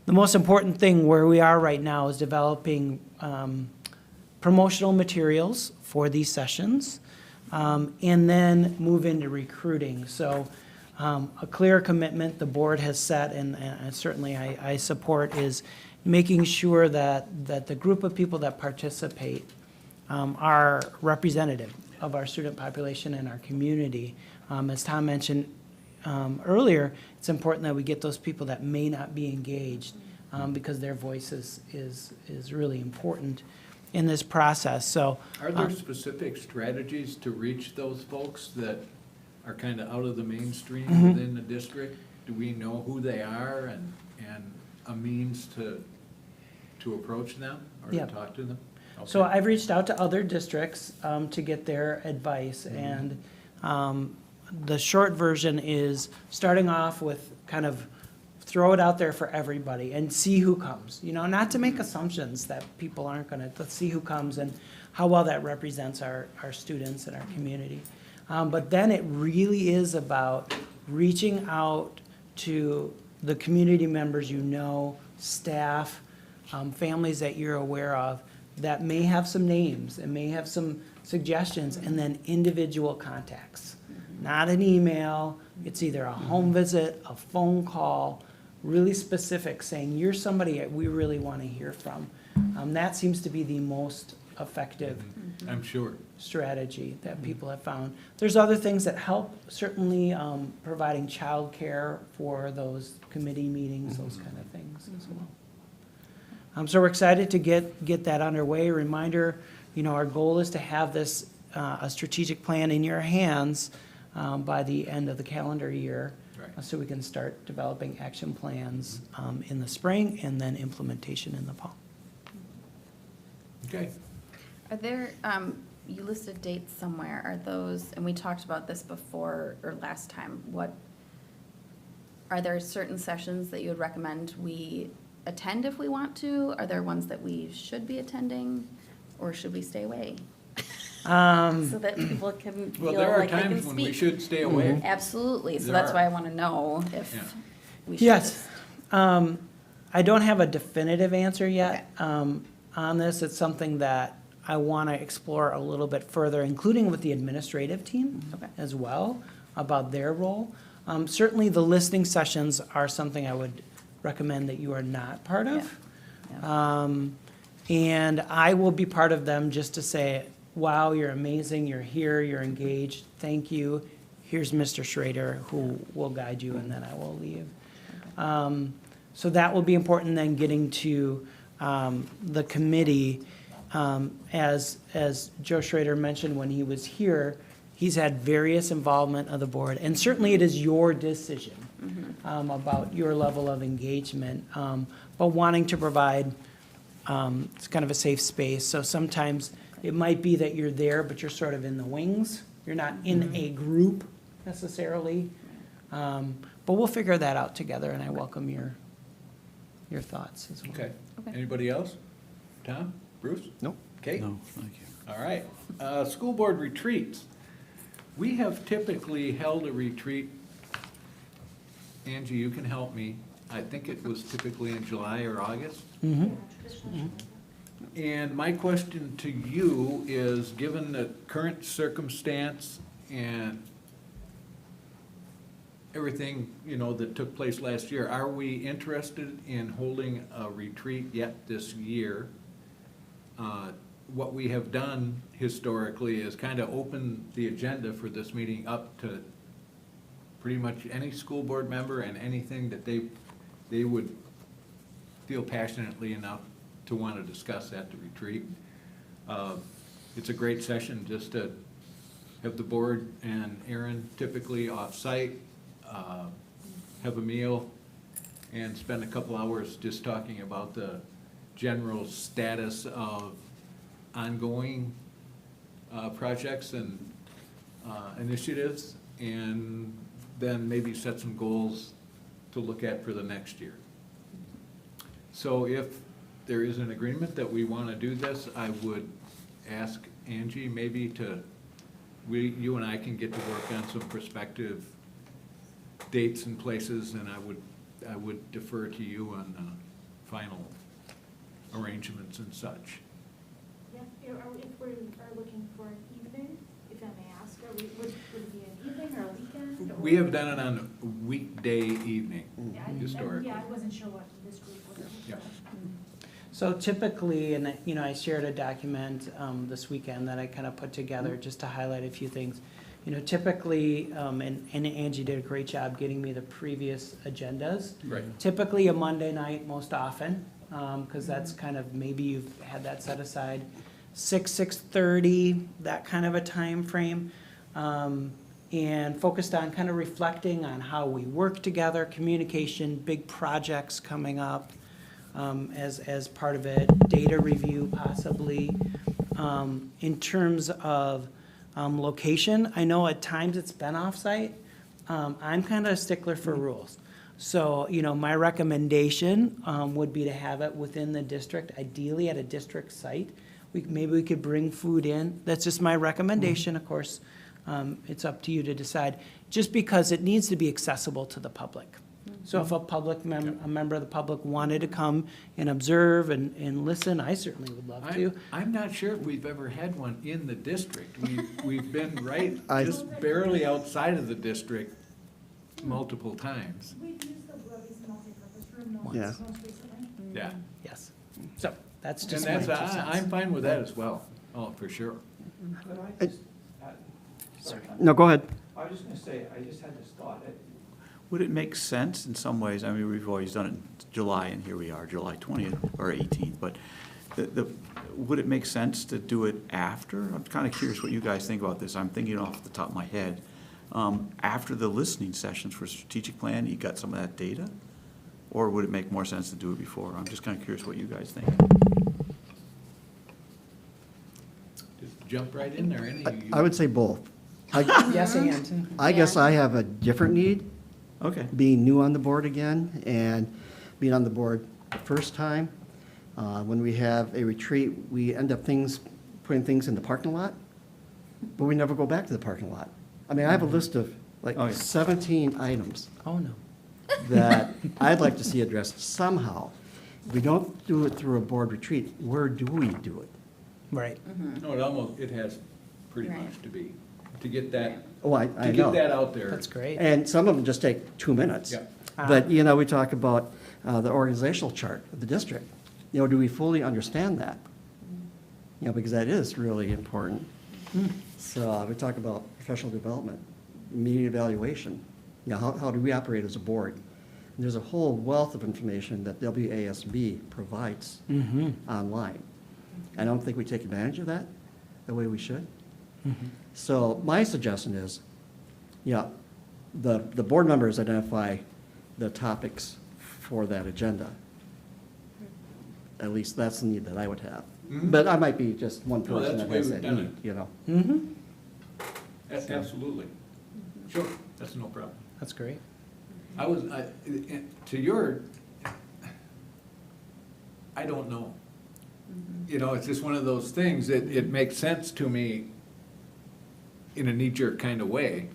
[SPEAKER 5] The most important thing where we are right now is developing promotional materials for these sessions, and then move into recruiting. So a clear commitment the board has set, and certainly I support, is making sure that the group of people that participate are representative of our student population and our community. As Tom mentioned earlier, it's important that we get those people that may not be engaged, because their voice is really important in this process. So
[SPEAKER 2] Are there specific strategies to reach those folks that are kind of out of the mainstream within the district? Do we know who they are and a means to approach them or
[SPEAKER 5] Yeah.
[SPEAKER 2] to talk to them?
[SPEAKER 5] So
[SPEAKER 2] Okay.
[SPEAKER 5] I've reached out to other districts to get their advice, and the short version is starting off with kind of throw it out there for everybody and see who comes. Not to make assumptions that people aren't going to, let's see who comes and how well that represents our students and our community. But then it really is about reaching out to the community members staff, families that you're aware of, that may have some names and may have some suggestions, and then individual contacts. Not an email, it's either a home visit, a phone call, really specific, saying, you're somebody we really want to hear from. That seems to be the most effective
[SPEAKER 2] I'm sure.
[SPEAKER 5] strategy that people have found. There's other things that help, certainly providing childcare for those committee meetings, those kind of things as well. So we're excited to get that underway. Reminder, our goal is to have this, a strategic plan in your hands by the end of the calendar year.
[SPEAKER 2] Right.
[SPEAKER 5] So we can start developing action plans in the spring and then implementation in the fall.
[SPEAKER 2] Okay.
[SPEAKER 6] Are there, you listed dates somewhere, are those, and we talked about this before or last time, are there certain sessions that you would recommend we attend if we want to? Are there ones that we should be attending, or should we stay away? So that people can feel
[SPEAKER 2] Well, there are
[SPEAKER 6] like they can
[SPEAKER 2] times when we
[SPEAKER 6] speak.
[SPEAKER 2] should stay away.
[SPEAKER 6] Absolutely, so
[SPEAKER 2] There
[SPEAKER 6] that's
[SPEAKER 2] are.
[SPEAKER 6] why I want to know
[SPEAKER 2] Yeah.
[SPEAKER 6] if we should.
[SPEAKER 5] Yes. I don't have a definitive answer yet on this. It's something that I want to explore a little bit further, including with the administrative team as well, about their role. Certainly, the listening sessions are something I would recommend that you are not part of. And I will be part of them just to say, wow, you're amazing, you're here, you're engaged, thank you. Here's Mr. Schrader who will guide you, and then I will leave. So that will be important, then getting to the committee. As Joe Schrader mentioned when he was here, he's had various involvement of the board, and certainly it is your decision about your level of engagement, but wanting to provide it's kind of a safe space. So sometimes it might be that you're there, but you're sort of in the wings. You're not in a group necessarily, but we'll figure that out together, and I welcome your thoughts as well.
[SPEAKER 2] Okay. Anybody else? Tom? Bruce?
[SPEAKER 3] Nope.
[SPEAKER 2] Kate?
[SPEAKER 13] No, thank you.
[SPEAKER 2] All right. School board retreats. We have typically held a retreat. Angie, you can help me. I think it was typically in July or August. And my question to you is, given the current circumstance and everything, that took place last year, are we interested in holding a retreat yet this year? What we have done historically is kind of open the agenda for this meeting up to pretty much any school board member and anything that they would feel passionately enough to want to discuss at the retreat. It's a great session just to have the board and Aaron typically off-site, have a meal, and spend a couple hours just talking about the general status of ongoing projects and initiatives, and then maybe set some goals to look at for the next year. So if there is an agreement that we want to do this, I would ask Angie maybe you and I can get to work on some prospective dates and places, and I would defer to you on final arrangements and such.
[SPEAKER 1] Yeah, if we are looking for an evening, if I may ask, would it be an evening or a weekend?
[SPEAKER 2] We have done it on a weekday evening historically.
[SPEAKER 1] Yeah, I wasn't sure what this group was.
[SPEAKER 2] Yeah.
[SPEAKER 5] So typically, and I shared a document this weekend that I kind of put together just to highlight a few things. Typically, and Angie did a great job getting me the previous agendas.
[SPEAKER 2] Right.
[SPEAKER 5] Typically a Monday night most often, because that's kind of, maybe you've had that set aside. 6:30, that kind of a time frame. And focused on kind of reflecting on how we work together, communication, big projects coming up as part of it, data review possibly. In terms of location, I know at times it's been off-site. I'm kind of a stickler for rules. So, my recommendation would be to have it within the district, ideally at a district site. Maybe we could bring food in. That's just my recommendation, of course. It's up to you to decide, just because it needs to be accessible to the public. So if a member of the public wanted to come and observe and listen, I certainly would love to.
[SPEAKER 2] I'm not sure if we've ever had one in the district. We've been just barely outside of the district multiple times.
[SPEAKER 1] We've used the Webby's multipurpose room
[SPEAKER 3] Yeah.
[SPEAKER 1] most recently.
[SPEAKER 2] Yeah.
[SPEAKER 5] Yes. So that's
[SPEAKER 2] And
[SPEAKER 5] just my 2
[SPEAKER 2] that's,
[SPEAKER 5] cents.
[SPEAKER 2] I'm fine with that as well. Oh, for sure.
[SPEAKER 3] No, go ahead.
[SPEAKER 15] I was just gonna say, I just had this thought.
[SPEAKER 13] would it make sense in some ways, I mean, we've always done it in July, and here we are, July 20th or 18th, but would it make sense to do it after? I'm kind of curious what you guys think about this. I'm thinking off the top of my head. After the listening sessions for strategic plan, you got some of that data? Or would it make more sense to do it before? I'm just kind of curious what you guys think.
[SPEAKER 2] Just jump right in there.
[SPEAKER 3] I would say both.
[SPEAKER 5] Yes, and.
[SPEAKER 3] I guess I have a different need,
[SPEAKER 13] Okay.
[SPEAKER 3] being new on the board again and being on the board the first time. When we have a retreat, we end up putting things in the parking lot, but we never go back to the parking lot. I mean, I have a list of like
[SPEAKER 13] Oh, yeah.
[SPEAKER 3] 17 items
[SPEAKER 5] Oh, no.
[SPEAKER 3] that I'd like to see addressed somehow. If we don't do it through a board retreat, where do we do it?
[SPEAKER 5] Right.
[SPEAKER 2] No, it has pretty
[SPEAKER 6] Right.
[SPEAKER 2] much to be, to get that,
[SPEAKER 3] Oh, I
[SPEAKER 2] to
[SPEAKER 3] know.
[SPEAKER 2] get that out there.
[SPEAKER 5] That's great.
[SPEAKER 3] And some of them just take 2 minutes.
[SPEAKER 2] Yeah.
[SPEAKER 3] But, you know, we talk about the organizational chart of the district. You know, do we fully understand that? You know, because that is really important. So we talk about professional development, meeting evaluation. You know, how do we operate as a board? And there's a whole wealth of information that WASB provides online. I don't think we take advantage of that the way we should. So my suggestion is, yeah, the board members identify the topics for that agenda. At least that's the need that I would have. But I might be just one
[SPEAKER 2] No,
[SPEAKER 3] person
[SPEAKER 2] that's
[SPEAKER 3] that
[SPEAKER 2] the way
[SPEAKER 3] has
[SPEAKER 2] we've
[SPEAKER 3] that
[SPEAKER 2] done
[SPEAKER 3] need, you know.
[SPEAKER 5] Mm-hmm.
[SPEAKER 2] Absolutely. Sure, that's no problem.
[SPEAKER 5] That's great.
[SPEAKER 2] I don't know. You know, it's just one of those things, it makes sense to me in a knee-jerk kind of way.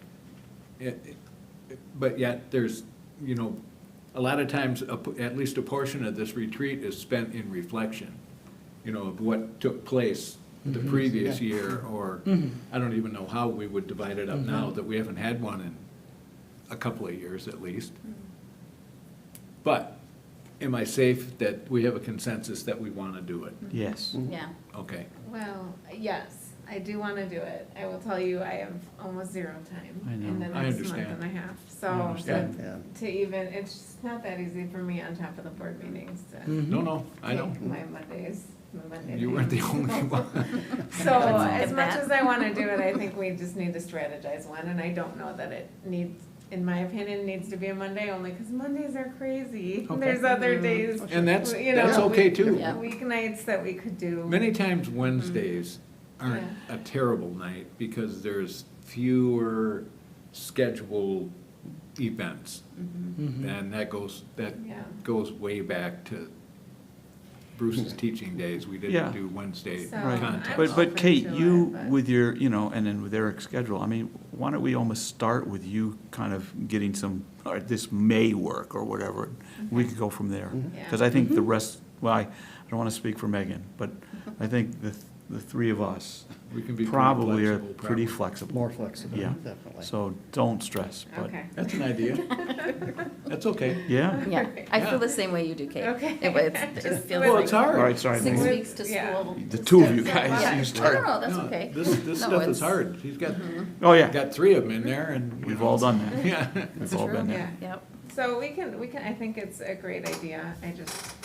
[SPEAKER 2] But yet, there's, you know, a lot of times, at least a portion of this retreat is spent in reflection, you know, of what took place the previous year, or I don't even know how we would divide it up now, that we haven't had one in a couple of years at least. But am I safe that we have a consensus that we want to do it?
[SPEAKER 13] Yes.
[SPEAKER 6] Yeah.
[SPEAKER 2] Okay.
[SPEAKER 14] Well, yes, I do want to do it. I will tell you, I have almost zero time
[SPEAKER 13] I know.
[SPEAKER 14] in the
[SPEAKER 2] I
[SPEAKER 14] next month
[SPEAKER 2] understand.
[SPEAKER 14] and a half.
[SPEAKER 2] I
[SPEAKER 14] So
[SPEAKER 2] understand.
[SPEAKER 3] Yeah.
[SPEAKER 14] to even, it's just not that easy for me on top of the board meetings to
[SPEAKER 2] No, I know.
[SPEAKER 14] take my Mondays, my Monday.
[SPEAKER 2] You weren't the
[SPEAKER 14] meetings.
[SPEAKER 2] only one.
[SPEAKER 14] So as
[SPEAKER 6] Get
[SPEAKER 14] much
[SPEAKER 6] that.
[SPEAKER 14] as I want to do it, I think we just need to strategize one, and I don't know that it needs, in my opinion, needs to be a Monday, only because Mondays are crazy.
[SPEAKER 5] Okay.
[SPEAKER 14] There's other days.
[SPEAKER 2] And that's
[SPEAKER 14] you know,
[SPEAKER 2] okay too.
[SPEAKER 6] Yeah.
[SPEAKER 14] Weeknights that we could do.
[SPEAKER 2] Many times Wednesdays aren't a terrible night because there's fewer scheduled events. And that
[SPEAKER 14] Yeah.
[SPEAKER 2] goes way back to Bruce's teaching days. We
[SPEAKER 13] Yeah.
[SPEAKER 2] didn't do Wednesday
[SPEAKER 14] So,
[SPEAKER 13] Right.
[SPEAKER 2] content.
[SPEAKER 14] I'm
[SPEAKER 13] But
[SPEAKER 14] open
[SPEAKER 13] Kate,
[SPEAKER 14] to
[SPEAKER 13] you,
[SPEAKER 14] it, but-
[SPEAKER 13] with your, you know, and then with Eric's schedule, I mean, why don't we almost start with you kind of getting some, or this may work or whatever. We could go from there.
[SPEAKER 14] Yeah.
[SPEAKER 13] Because I think the rest, well, I don't want to speak for Megan, but I think the three of us
[SPEAKER 2] We can be pretty
[SPEAKER 13] probably are
[SPEAKER 2] flexible,
[SPEAKER 13] pretty
[SPEAKER 2] probably.
[SPEAKER 13] flexible.
[SPEAKER 3] More flexible,
[SPEAKER 13] Yeah.
[SPEAKER 3] definitely.
[SPEAKER 13] So don't stress, but,
[SPEAKER 14] Okay.
[SPEAKER 2] That's an idea. That's okay.
[SPEAKER 13] yeah?
[SPEAKER 6] Yeah, I
[SPEAKER 2] Yeah.
[SPEAKER 6] feel the same way you do, Kate.
[SPEAKER 14] Okay.
[SPEAKER 6] It feels
[SPEAKER 2] Well,
[SPEAKER 6] like
[SPEAKER 2] it's
[SPEAKER 13] All
[SPEAKER 2] hard.
[SPEAKER 13] right, sorry,
[SPEAKER 6] 6
[SPEAKER 13] Megan.
[SPEAKER 6] weeks to
[SPEAKER 14] Yeah.
[SPEAKER 6] school.
[SPEAKER 13] The two of you
[SPEAKER 14] Yeah.
[SPEAKER 13] guys,
[SPEAKER 6] Yeah.
[SPEAKER 13] you
[SPEAKER 6] No,
[SPEAKER 13] start.
[SPEAKER 6] no, that's
[SPEAKER 2] No,
[SPEAKER 6] okay.
[SPEAKER 2] This
[SPEAKER 6] No,
[SPEAKER 2] stuff is
[SPEAKER 6] it's-
[SPEAKER 2] hard. He's got
[SPEAKER 13] Oh, yeah,
[SPEAKER 2] got three of them in there and. you
[SPEAKER 13] we've
[SPEAKER 2] know.
[SPEAKER 13] all done that.
[SPEAKER 2] Yeah.
[SPEAKER 13] We've all been
[SPEAKER 14] Yeah.
[SPEAKER 13] there.
[SPEAKER 6] Yep.
[SPEAKER 14] So we can, I think it's a great idea. I just,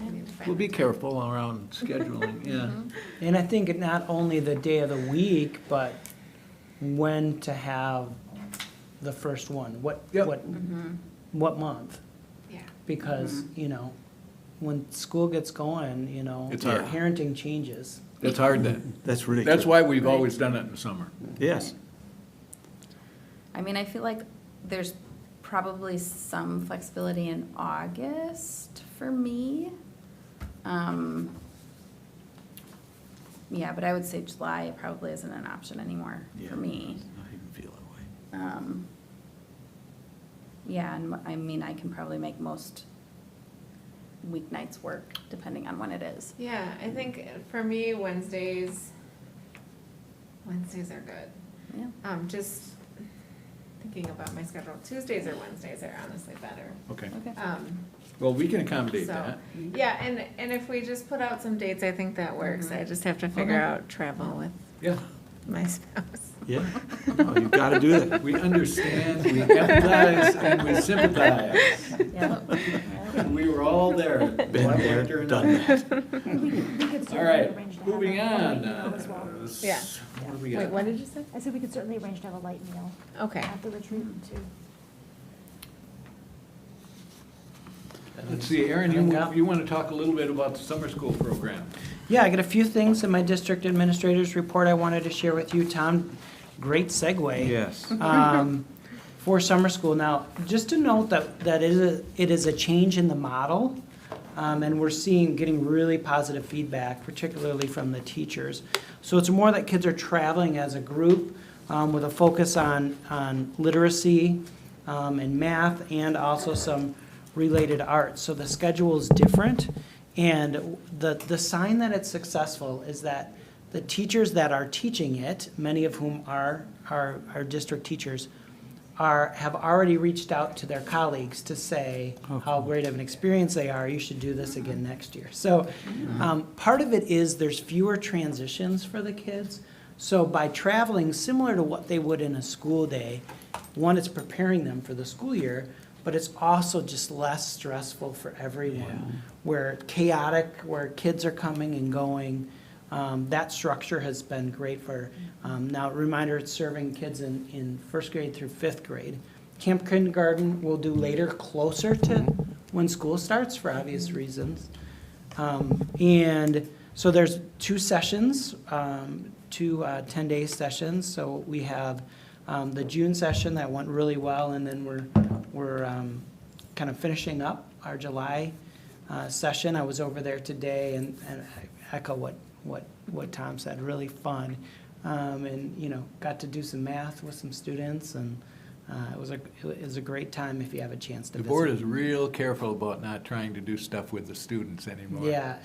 [SPEAKER 14] I need to find.
[SPEAKER 2] We'll be
[SPEAKER 14] the time.
[SPEAKER 2] careful around scheduling, yeah.
[SPEAKER 5] And I think not only the day of the week, but when to have the first one.
[SPEAKER 2] Yep.
[SPEAKER 5] What month?
[SPEAKER 14] Yeah.
[SPEAKER 5] Because, you know, when school gets going, you know,
[SPEAKER 2] It's hard.
[SPEAKER 5] parenting changes.
[SPEAKER 2] It's hard then.
[SPEAKER 13] That's ridiculous.
[SPEAKER 2] That's why we've always done it in the summer.
[SPEAKER 13] Yes.
[SPEAKER 6] I mean, I feel like there's probably some flexibility in August for me. Yeah, but I would say July probably isn't an option anymore
[SPEAKER 13] Yeah.
[SPEAKER 6] for me.
[SPEAKER 13] I even feel that way.
[SPEAKER 6] Yeah, and I mean, I can probably make most weeknights work, depending on when it is.
[SPEAKER 14] Yeah, I think for me, Wednesdays are good.
[SPEAKER 6] Yeah.
[SPEAKER 14] Just thinking about my schedule, Tuesdays or Wednesdays are honestly better.
[SPEAKER 2] Okay.
[SPEAKER 6] Okay.
[SPEAKER 2] Well, we can accommodate
[SPEAKER 14] So,
[SPEAKER 2] that.
[SPEAKER 14] yeah, and if we just put out some dates, I think that works. I just have to figure
[SPEAKER 2] Okay.
[SPEAKER 14] out travel with
[SPEAKER 2] Yeah.
[SPEAKER 14] my spouse.
[SPEAKER 13] Yeah. Oh, you've got to do that.
[SPEAKER 2] We understand, we empathize, and we sympathize. And we were all there.
[SPEAKER 13] Been there, done that.
[SPEAKER 2] All right, moving on.
[SPEAKER 14] Yeah.
[SPEAKER 2] What do we
[SPEAKER 14] Wait,
[SPEAKER 2] got?
[SPEAKER 14] what did you say?
[SPEAKER 1] I said we could certainly arrange to have a light meal
[SPEAKER 14] Okay.
[SPEAKER 1] at the retreat too.
[SPEAKER 2] Let's see, Aaron, you want to talk a little bit about the summer school program?
[SPEAKER 5] Yeah, I got a few things in my district administrator's report I wanted to share with you. Tom, great segue.
[SPEAKER 13] Yes.
[SPEAKER 5] For summer school. Now, just to note that it is a change in the model, and we're getting really positive feedback, particularly from the teachers. So it's more that kids are traveling as a group with a focus on literacy and math, and also some related arts. So the schedule is different, and the sign that it's successful is that the teachers that are teaching it, many of whom are our district teachers, have already reached out to their colleagues to say how great of an experience they are. You should do this again next year. So part of it is there's fewer transitions for the kids. So by traveling, similar to what they would in a school day, one, it's preparing them for the school year, but it's also just less stressful for everyone. Where chaotic, where kids are coming and going, that structure has been great for, now reminder, it's serving kids in first grade through fifth grade. Camp kindergarten we'll do later, closer to when school starts for obvious reasons. And so there's 2 sessions, 2 10-day sessions. So we have the June session that went really well, and then we're kind of finishing up our July session. I was over there today, and I echo what Tom said, really fun. And, got to do some math with some students, and it was a great time if you have a chance to
[SPEAKER 2] The
[SPEAKER 5] visit.
[SPEAKER 2] board is real careful about not trying to do stuff with the students anymore.
[SPEAKER 5] Yeah.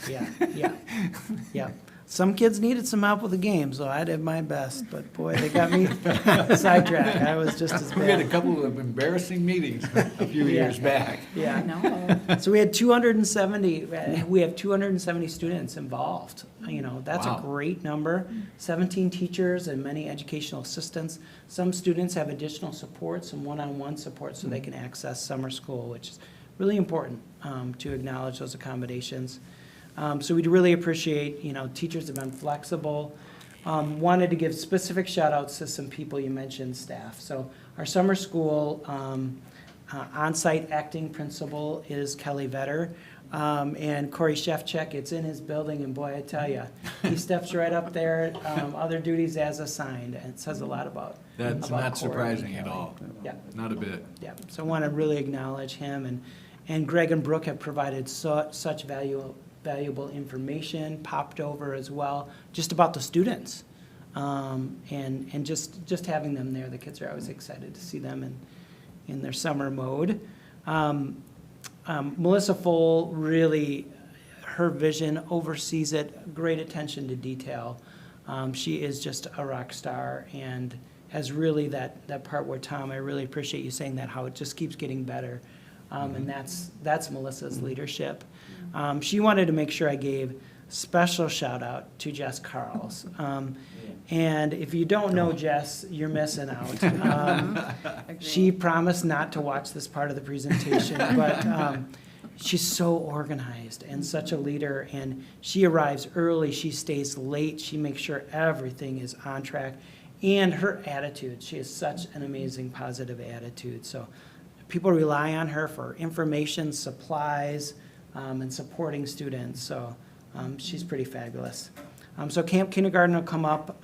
[SPEAKER 5] Some kids needed some help with the game, so I did my best, but boy, they got me sidetracked. I was just as bad.
[SPEAKER 2] We had a couple of embarrassing meetings a few years back.
[SPEAKER 5] Yeah. No. So we had 270, we have 270 students involved. That's
[SPEAKER 2] Wow.
[SPEAKER 5] a great number. 17 teachers and many educational assistants. Some students have additional support, some one-on-one support, so they can access summer school, which is really important to acknowledge those accommodations. So we'd really appreciate, teachers have been flexible. Wanted to give specific shout outs to some people you mentioned, staff. So our summer school on-site acting principal is Kelly Vetter. And Corey Shefchek, it's in his building, and boy, I tell you, he steps right up there, other duties as assigned, and it says a lot about
[SPEAKER 2] That's
[SPEAKER 5] about
[SPEAKER 2] not
[SPEAKER 5] Corey
[SPEAKER 2] surprising
[SPEAKER 5] and
[SPEAKER 2] at
[SPEAKER 5] Kelly.
[SPEAKER 2] all.
[SPEAKER 5] Yeah.
[SPEAKER 2] Not a bit.
[SPEAKER 5] Yeah, so I want to really acknowledge him, and Greg and Brooke have provided such valuable information, popped over as well, just about the students. And just having them there, the kids are always excited to see them in their summer mode. Melissa Foll, really, her vision oversees it, great attention to detail. She is just a rock star and has really that part where, Tom, I really appreciate you saying that, how it just keeps getting better. And that's Melissa's leadership. She wanted to make sure I gave special shout out to Jess Carls. And if you don't know Jess, you're missing out. She promised not to watch this part of the presentation, but she's so organized and such a leader, and she arrives early, she stays late, she makes sure everything is on track, and her attitude, she has such an amazing positive attitude. So people rely on her for information, supplies, and supporting students, so she's pretty fabulous. So Camp Kindergarten will come up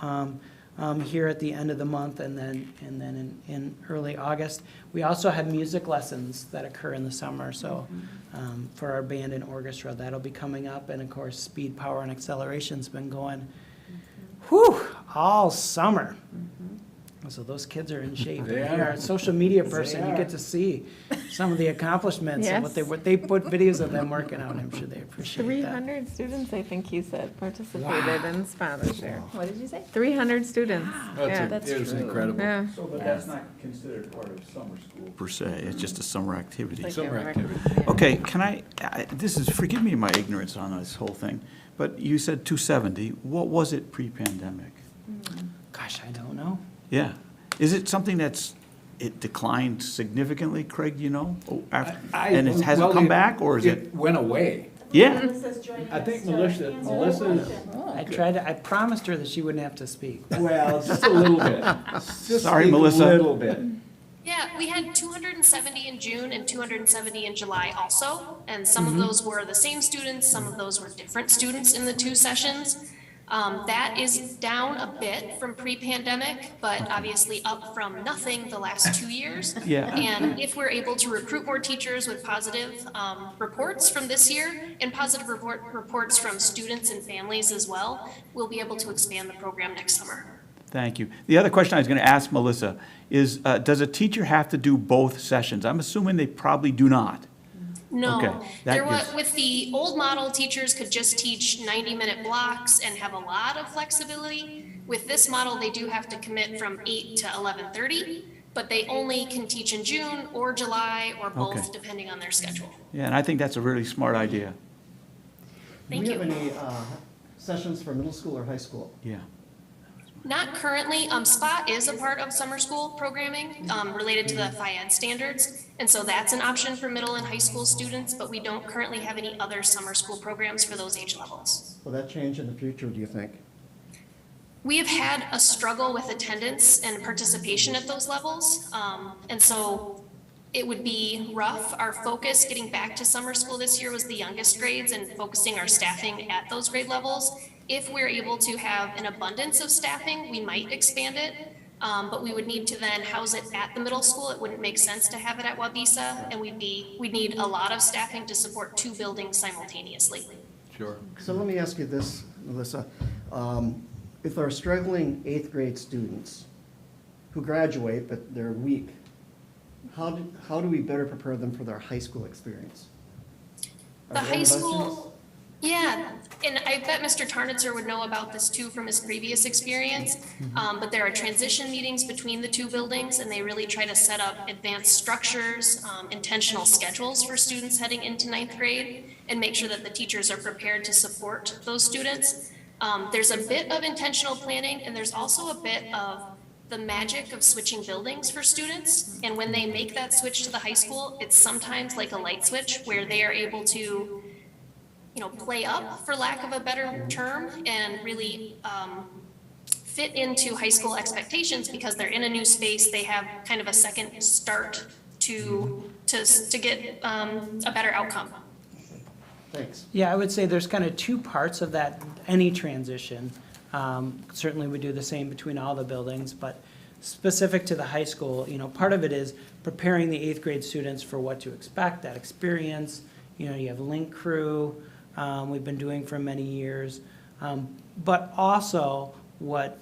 [SPEAKER 5] here at the end of the month, and then in early August. We also have music lessons that occur in the summer, so for our band and orchestra, that'll be coming up, and of course, Speed, Power, and Acceleration's been going all summer. So those kids are in shape.
[SPEAKER 2] They
[SPEAKER 5] If you're
[SPEAKER 2] are.
[SPEAKER 5] a social media person,
[SPEAKER 2] They
[SPEAKER 5] you
[SPEAKER 2] are.
[SPEAKER 5] get to see some of the accomplishments and
[SPEAKER 14] Yes.
[SPEAKER 5] what they put videos of them working out. I'm sure they appreciate that.
[SPEAKER 14] 300 students, I think he said, participated in Father's Share.
[SPEAKER 1] What did you say?
[SPEAKER 14] 300 students. Yeah.
[SPEAKER 2] It was incredible.
[SPEAKER 14] Yeah.
[SPEAKER 13] So, but that's not considered part of summer school per se, it's just a summer activity.
[SPEAKER 14] Like
[SPEAKER 2] Summer
[SPEAKER 14] a rec-
[SPEAKER 2] activity.
[SPEAKER 14] yeah.
[SPEAKER 13] Okay, can forgive me my ignorance on this whole thing, but you said 270, what was it pre-pandemic?
[SPEAKER 5] Gosh, I don't know.
[SPEAKER 13] Yeah, Is it something it declined significantally, Craig, do you know? Oh,
[SPEAKER 2] I-
[SPEAKER 13] And it hasn't
[SPEAKER 2] well,
[SPEAKER 13] come back, or is it?
[SPEAKER 2] It went away.
[SPEAKER 13] Yeah,
[SPEAKER 2] I think Melissa's,
[SPEAKER 5] I promised her that she wouldn't have to speak.
[SPEAKER 2] well, just a little bit. Just
[SPEAKER 13] Sorry,
[SPEAKER 2] a
[SPEAKER 13] Melissa.
[SPEAKER 2] little bit.
[SPEAKER 15] Yeah, we had 270 in June and 270 in July also, and some of those were the same students, some of those were different students in the 2 sessions. That is down a bit from pre-pandemic, but obviously up from nothing the last 2 years.
[SPEAKER 13] Yeah.
[SPEAKER 15] And if we're able to recruit more teachers with positive reports from this year and positive reports from students and families as well, we'll be able to expand the program next summer.
[SPEAKER 13] thank you. The other question I was going to ask Melissa is, does a teacher have to do both sessions? I'm assuming they probably do not.
[SPEAKER 15] No,
[SPEAKER 13] Okay, that
[SPEAKER 15] there was,
[SPEAKER 13] gives-
[SPEAKER 15] with the old model, teachers could just teach 90-minute blocks and have a lot of flexibility. With this model, they do have to commit from 8 to 11:30, but they only can teach in June or July or both,
[SPEAKER 13] Okay.
[SPEAKER 15] depending on their schedule.
[SPEAKER 13] Yeah, and I think that's a really smart idea.
[SPEAKER 15] Thank
[SPEAKER 3] Do
[SPEAKER 15] you.
[SPEAKER 3] we have any sessions for middle school or high school?
[SPEAKER 13] Yeah.
[SPEAKER 15] Not currently. SPOT is a part of summer school programming related to the FIED standards. And so that's an option for middle and high school students, but we don't currently have any other summer school programs for those age levels.
[SPEAKER 3] Will that change in the future, do you think?
[SPEAKER 15] We have had a struggle with attendance and participation at those levels. And so it would be rough. Our focus getting back to summer school this year was the youngest grades and focusing our staffing at those grade levels. If we're able to have an abundance of staffing, we might expand it. But we would need to then house it at the middle school. It wouldn't make sense to have it at Wabisa, and we'd need a lot of staffing to support 2 buildings simultaneously.
[SPEAKER 2] Sure.
[SPEAKER 3] So let me ask you this, Melissa. If there are struggling 8th grade students who graduate, but they're weak, how do we better prepare them for their high school experience? Are
[SPEAKER 15] The
[SPEAKER 3] there
[SPEAKER 15] high
[SPEAKER 3] interventions?
[SPEAKER 15] school, yeah, and I bet Mr. Tarnitzer would know about this too from his previous experience. But there are transition meetings between the 2 buildings, and they really try to set up advanced structures, intentional schedules for students heading into 9th grade, and make sure that the teachers are prepared to support those students. There's a bit of intentional planning, and there's also a bit of the magic of switching buildings for students. And when they make that switch to the high school, it's sometimes like a light switch where they are able to, play up, for lack of a better term, and really fit into high school expectations because they're in a new space. They have kind of a second start to get a better outcome.
[SPEAKER 3] Thanks.
[SPEAKER 5] Yeah, I would say there's kind of 2 parts of that, any transition. Certainly we do the same between all the buildings, but specific to the high school, part of it is preparing the 8th grade students for what to expect, that experience. You have link crew, we've been doing for many years. But also what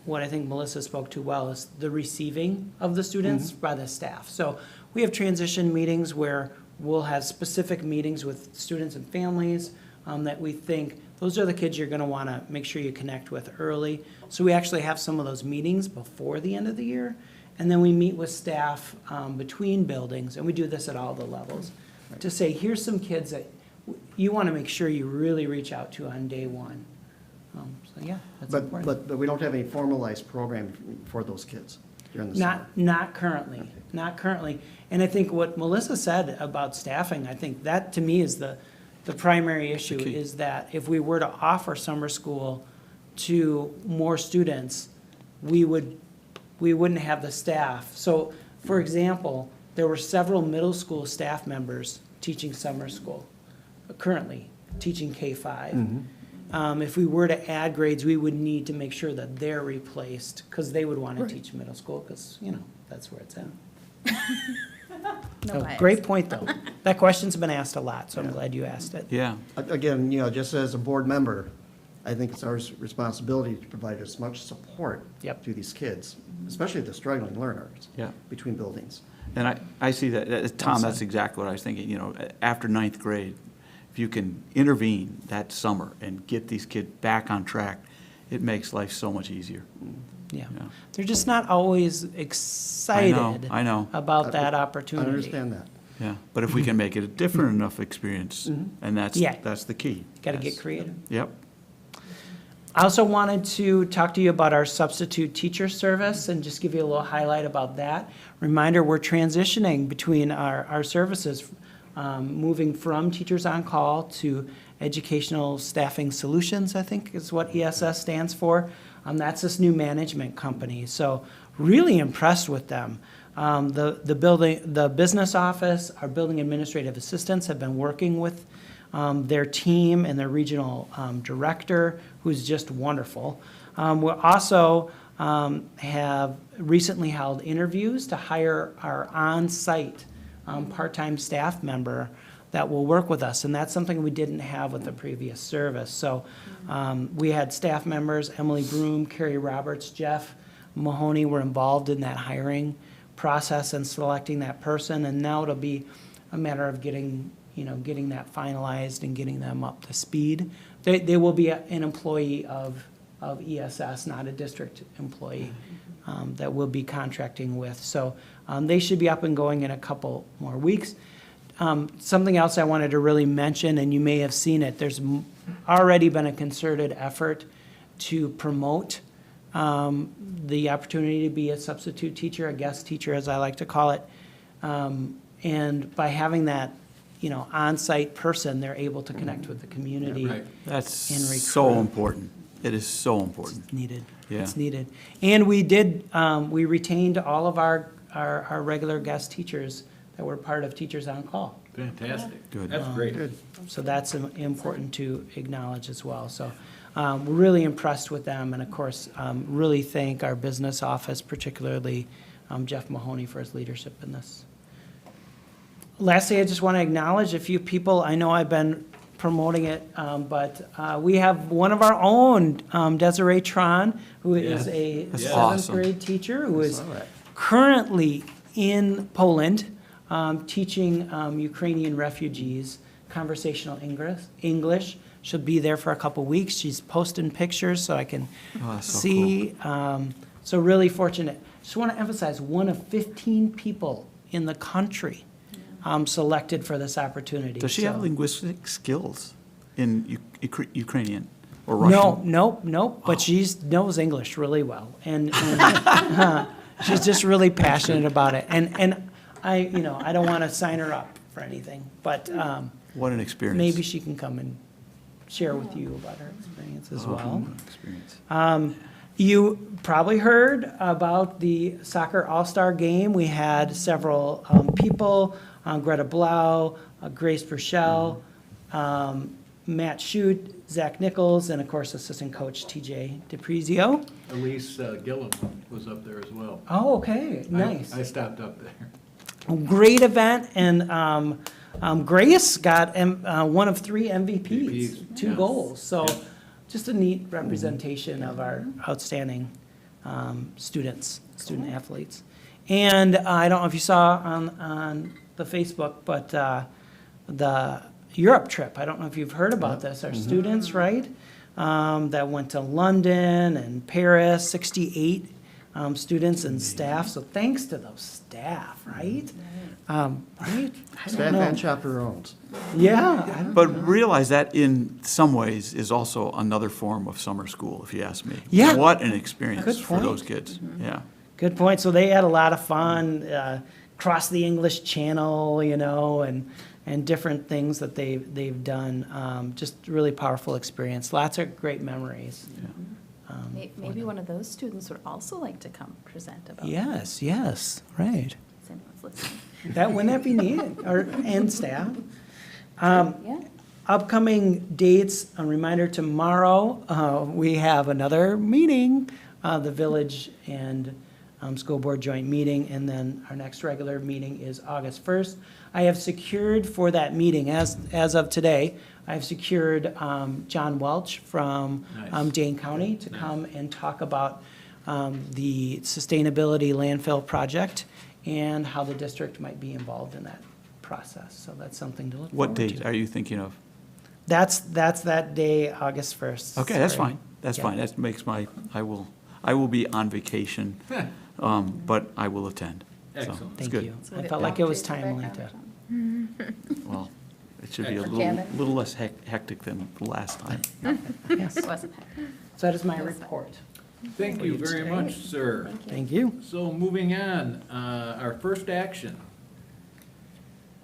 [SPEAKER 5] I think Melissa spoke to well is the receiving of the students by the staff. So we have transition meetings where we'll have specific meetings with students and families that we think those are the kids you're going to want to make sure you connect with early. So we actually have some of those meetings before the end of the year. And then we meet with staff between buildings, and we do this at all the levels, to say, here's some kids that you want to make sure you really reach out to on day 1. So yeah, that's important.
[SPEAKER 3] But we don't have any formalized program for those kids during the summer?
[SPEAKER 5] Not currently,
[SPEAKER 3] Okay.
[SPEAKER 5] not currently. And I think what Melissa said about staffing, I think that to me is the primary issue,
[SPEAKER 13] key.
[SPEAKER 5] is that if we were to offer summer school to more students, we wouldn't have the staff. So, for example, there were several middle school staff members teaching summer school, currently teaching K-5. If we were to add grades, we would need to make sure that they're replaced, because they would want to teach middle school, because, that's where it's at. So, great point, though. That question's been asked a lot, so I'm glad you asked it.
[SPEAKER 13] Yeah.
[SPEAKER 3] Again, just as a board member, I think it's our responsibility to provide as much support
[SPEAKER 5] Yep.
[SPEAKER 3] to these kids, especially the struggling learners.
[SPEAKER 13] Yeah.
[SPEAKER 3] Between buildings.
[SPEAKER 13] And I see that, Tom, that's exactly what I was thinking, after 9th grade, if you can intervene that summer and get these kids back on track, it makes life so much easier.
[SPEAKER 5] Yeah.
[SPEAKER 13] Yeah.
[SPEAKER 5] They're just not always excited
[SPEAKER 13] I know.
[SPEAKER 5] about that
[SPEAKER 3] I
[SPEAKER 5] opportunity.
[SPEAKER 3] understand that.
[SPEAKER 13] Yeah, but if we can make it a different enough experience, and
[SPEAKER 5] Yeah.
[SPEAKER 13] that's the key.
[SPEAKER 5] Got to
[SPEAKER 13] Yes.
[SPEAKER 5] get creative.
[SPEAKER 13] Yep.
[SPEAKER 5] I also wanted to talk to you about our substitute teacher service and just give you a little highlight about that. Reminder, we're transitioning between our services, moving from Teachers on Call to Educational Staffing Solutions, I think is what ESS stands for. That's this new management company. So really impressed with them. The business office, our building administrative assistants have been working with their team and their regional director, who's just wonderful. We also have recently held interviews to hire our on-site part-time staff member that will work with us, and that's something we didn't have with the previous service. So we had staff members, Emily Broom, Carrie Roberts, Jeff Mahoney were involved in that hiring process and selecting that person, and now it'll be a matter of getting that finalized and getting them up to speed. They will be an employee of ESS, not a district employee that we'll be contracting with. So they should be up and going in a couple more weeks. Something else I wanted to really mention, and you may have seen it, there's already been a concerted effort to promote the opportunity to be a substitute teacher, a guest teacher, as I like to call it. And by having that, on-site person, they're able to connect with the community.
[SPEAKER 2] Yeah, right.
[SPEAKER 13] That's
[SPEAKER 5] so
[SPEAKER 13] so important. It is so important.
[SPEAKER 5] It's needed.
[SPEAKER 13] Yeah.
[SPEAKER 5] It's needed. And we retained all of our regular guest teachers that were part of Teachers on Call.
[SPEAKER 2] Fantastic.
[SPEAKER 13] Good.
[SPEAKER 2] That's great.
[SPEAKER 5] So that's important to acknowledge as well. So we're really impressed with them, and of course, really thank our business office, particularly Jeff Mahoney, for his leadership in this. Lastly, I just want to acknowledge a few people. I know I've been promoting it, but we have one of our own, Desiree Tron, who is a
[SPEAKER 13] That's
[SPEAKER 5] seventh
[SPEAKER 13] awesome.
[SPEAKER 5] grade teacher who is currently in Poland teaching Ukrainian refugees conversational English. She'll be there for a couple weeks. She's posting pictures so I can
[SPEAKER 13] that's so
[SPEAKER 5] see. So really fortunate. Just want to emphasize, one of 15 people in the country selected for this opportunity.
[SPEAKER 13] Does she have
[SPEAKER 5] So-
[SPEAKER 13] linguistic skills in Ukrainian or Russian?
[SPEAKER 5] No, but she knows English really well, and she's just really passionate about it. And I don't want to sign her up for anything, but
[SPEAKER 13] What an experience.
[SPEAKER 5] maybe she can come and share with you about her experience as well.
[SPEAKER 13] What an experience.
[SPEAKER 5] You probably heard about the soccer all-star game. We had several people, Greta Blau, Grace Burchell, Matt Shute, Zach Nichols, and of course, assistant coach TJ DePrizio.
[SPEAKER 2] Elise Gillum was up there as well.
[SPEAKER 5] Oh, okay, nice.
[SPEAKER 2] I stopped up there.
[SPEAKER 5] Great event, and Grace got one of 3 MVPs,
[SPEAKER 2] MVPs,
[SPEAKER 5] 2
[SPEAKER 2] yeah.
[SPEAKER 5] goals. So
[SPEAKER 2] Yeah.
[SPEAKER 5] just a neat representation of our outstanding student athletes. And I don't know if you saw on the Facebook, but the Europe trip, I don't know if you've heard about this, our students, right? That went to London and Paris, 68 students and staff. So thanks to those staff, right? Right? I don't
[SPEAKER 3] Staff
[SPEAKER 5] know.
[SPEAKER 3] and chaperones.
[SPEAKER 5] Yeah.
[SPEAKER 13] But realize that in some ways is also another form of summer school, if you ask me.
[SPEAKER 5] Yeah.
[SPEAKER 13] What an experience
[SPEAKER 5] Good
[SPEAKER 13] for those
[SPEAKER 5] point.
[SPEAKER 13] kids. Yeah.
[SPEAKER 5] Good point. So they had a lot of fun, cross the English Channel, and different things that they've done. Just really powerful experience. Lots of great memories.
[SPEAKER 16] Maybe one of those students would also like to come present about.
[SPEAKER 5] Yes, right.
[SPEAKER 16] If anyone's listening.
[SPEAKER 5] Wouldn't that be neat? And staff.
[SPEAKER 16] Yeah.
[SPEAKER 5] Upcoming dates, a reminder, tomorrow, we have another meeting, the village and school board joint meeting, and then our next regular meeting is August 1st. I have secured for that meeting, as of today, I've secured John Welch from
[SPEAKER 2] Nice.
[SPEAKER 5] Dane County to come and talk about the sustainability landfill project and how the district might be involved in that process. So that's something to look
[SPEAKER 13] What
[SPEAKER 5] forward to.
[SPEAKER 13] date are you thinking of?
[SPEAKER 5] That's that day, August 1st.
[SPEAKER 13] Okay, that's
[SPEAKER 5] Sorry.
[SPEAKER 13] fine. That's
[SPEAKER 5] Yeah.
[SPEAKER 13] fine. That makes I will be on vacation, but I will attend. So,
[SPEAKER 2] Excellent.
[SPEAKER 13] it's
[SPEAKER 5] Thank
[SPEAKER 13] good.
[SPEAKER 5] you.
[SPEAKER 16] So
[SPEAKER 5] I
[SPEAKER 16] would it
[SPEAKER 5] felt like
[SPEAKER 16] be
[SPEAKER 5] it was
[SPEAKER 16] updated
[SPEAKER 5] timely
[SPEAKER 16] back
[SPEAKER 5] to.
[SPEAKER 16] on?
[SPEAKER 13] Well, It should be a
[SPEAKER 16] Janet?
[SPEAKER 13] little less hectic than the last time.
[SPEAKER 5] Yes.
[SPEAKER 16] Wasn't
[SPEAKER 5] So that is my report.
[SPEAKER 2] Thank you very much, sir.
[SPEAKER 5] Thank you.
[SPEAKER 2] So moving on, our first action.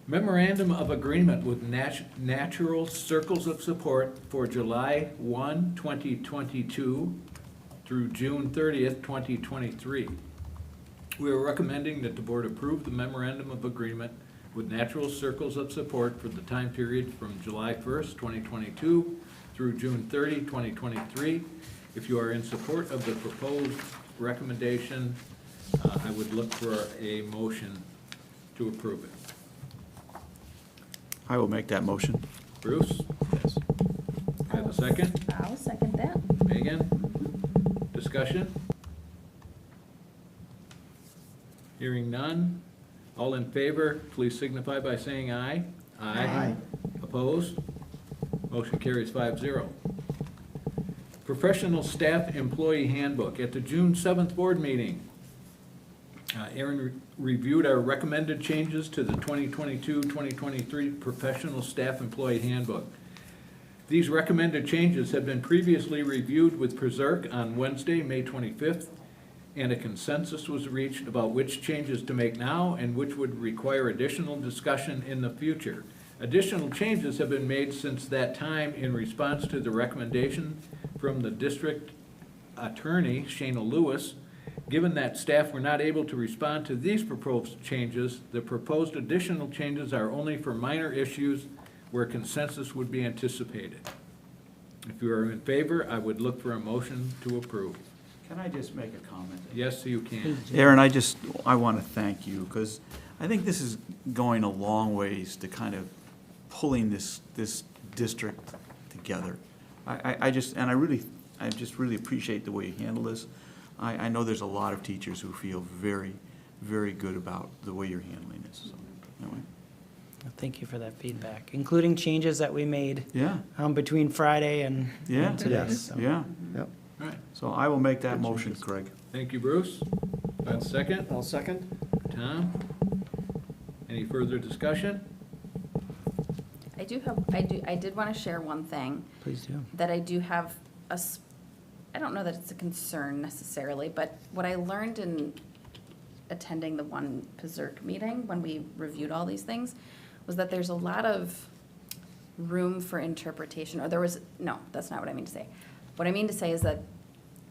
[SPEAKER 2] Memorandum of Agreement with Natural Circles of Support for July 1, 2022 through June 30th, 2023. We are recommending that the board approve the Memorandum of Agreement with Natural Circles of Support for the time period from July 1st, 2022 through June 30, 2023. If you are in support of the proposed recommendation, I would look for a motion to approve it.
[SPEAKER 13] I will make that motion.
[SPEAKER 2] Bruce?
[SPEAKER 13] Yes.
[SPEAKER 2] I have a second.
[SPEAKER 1] I'll second that.
[SPEAKER 2] Megan? Discussion? Hearing none. All in favor, please signify by saying aye.
[SPEAKER 3] Aye.
[SPEAKER 2] Opposed? Motion carries 5-0. Professional Staff Employee Handbook. At the June 7th board meeting, Aaron reviewed our recommended changes to the 2022-2023 Professional Staff Employee Handbook. These recommended changes have been previously reviewed with PRSERC on Wednesday, May 25th, and a consensus was reached about which changes to make now and which would require additional discussion in the future. Additional changes have been made since that time in response to the recommendation from the district attorney, Shana Lewis. Given that staff were not able to respond to these proposed changes, the proposed additional changes are only for minor issues where consensus would be anticipated. If you are in favor, I would look for a motion to approve.
[SPEAKER 13] Can I just make a comment?
[SPEAKER 2] Yes, you can.
[SPEAKER 13] Aaron, I want to thank you, because I think this is going a long ways to kind of pulling this district together. I just really appreciate the way you handle this. I know there's a lot of teachers who feel very, very good about the way you're handling this, so, anyway.
[SPEAKER 5] Thank you for that feedback, including changes that we made
[SPEAKER 13] Yeah,
[SPEAKER 5] between Friday and today.
[SPEAKER 3] Yes.
[SPEAKER 5] so.
[SPEAKER 13] yeah.
[SPEAKER 3] Yep.
[SPEAKER 2] All right.
[SPEAKER 13] So I will make that motion, Craig.
[SPEAKER 2] Thank you, Bruce. That's second.
[SPEAKER 3] I'll second.
[SPEAKER 2] Tom? Any further discussion?
[SPEAKER 16] I did want to share one thing.
[SPEAKER 5] Please do.
[SPEAKER 16] That I do have I don't know that it's a concern necessarily, but what I learned in attending the one PRSERC meeting when we reviewed all these things was that there's a lot of room for interpretation, no, that's not what I mean to say. What I mean to say is that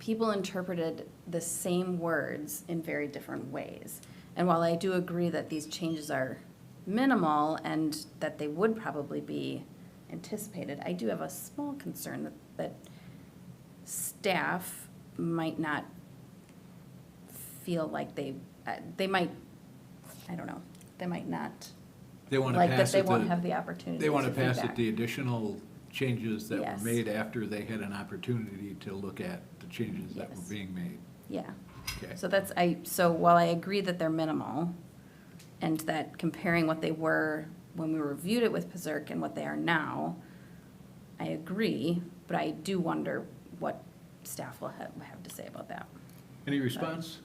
[SPEAKER 16] people interpreted the same words in very different ways. And while I do agree that these changes are minimal and that they would probably be anticipated, I do have a small concern that staff might not feel like they might, I don't know, they might not,
[SPEAKER 2] They want to
[SPEAKER 16] like that
[SPEAKER 2] pass
[SPEAKER 16] they
[SPEAKER 2] it
[SPEAKER 16] won't
[SPEAKER 2] to,
[SPEAKER 16] have the opportunity
[SPEAKER 2] they want to
[SPEAKER 16] to
[SPEAKER 2] pass
[SPEAKER 16] feedback.
[SPEAKER 2] it the additional changes that were
[SPEAKER 16] Yes.
[SPEAKER 2] made after they had an opportunity to look at the changes that were
[SPEAKER 16] Yes.
[SPEAKER 2] being made.
[SPEAKER 16] Yeah.
[SPEAKER 2] Okay.
[SPEAKER 16] So while I agree that they're minimal, and that comparing what they were when we reviewed it with PRSERC and what they are now, I agree, but I do wonder what staff will have to say about that.
[SPEAKER 2] Any response?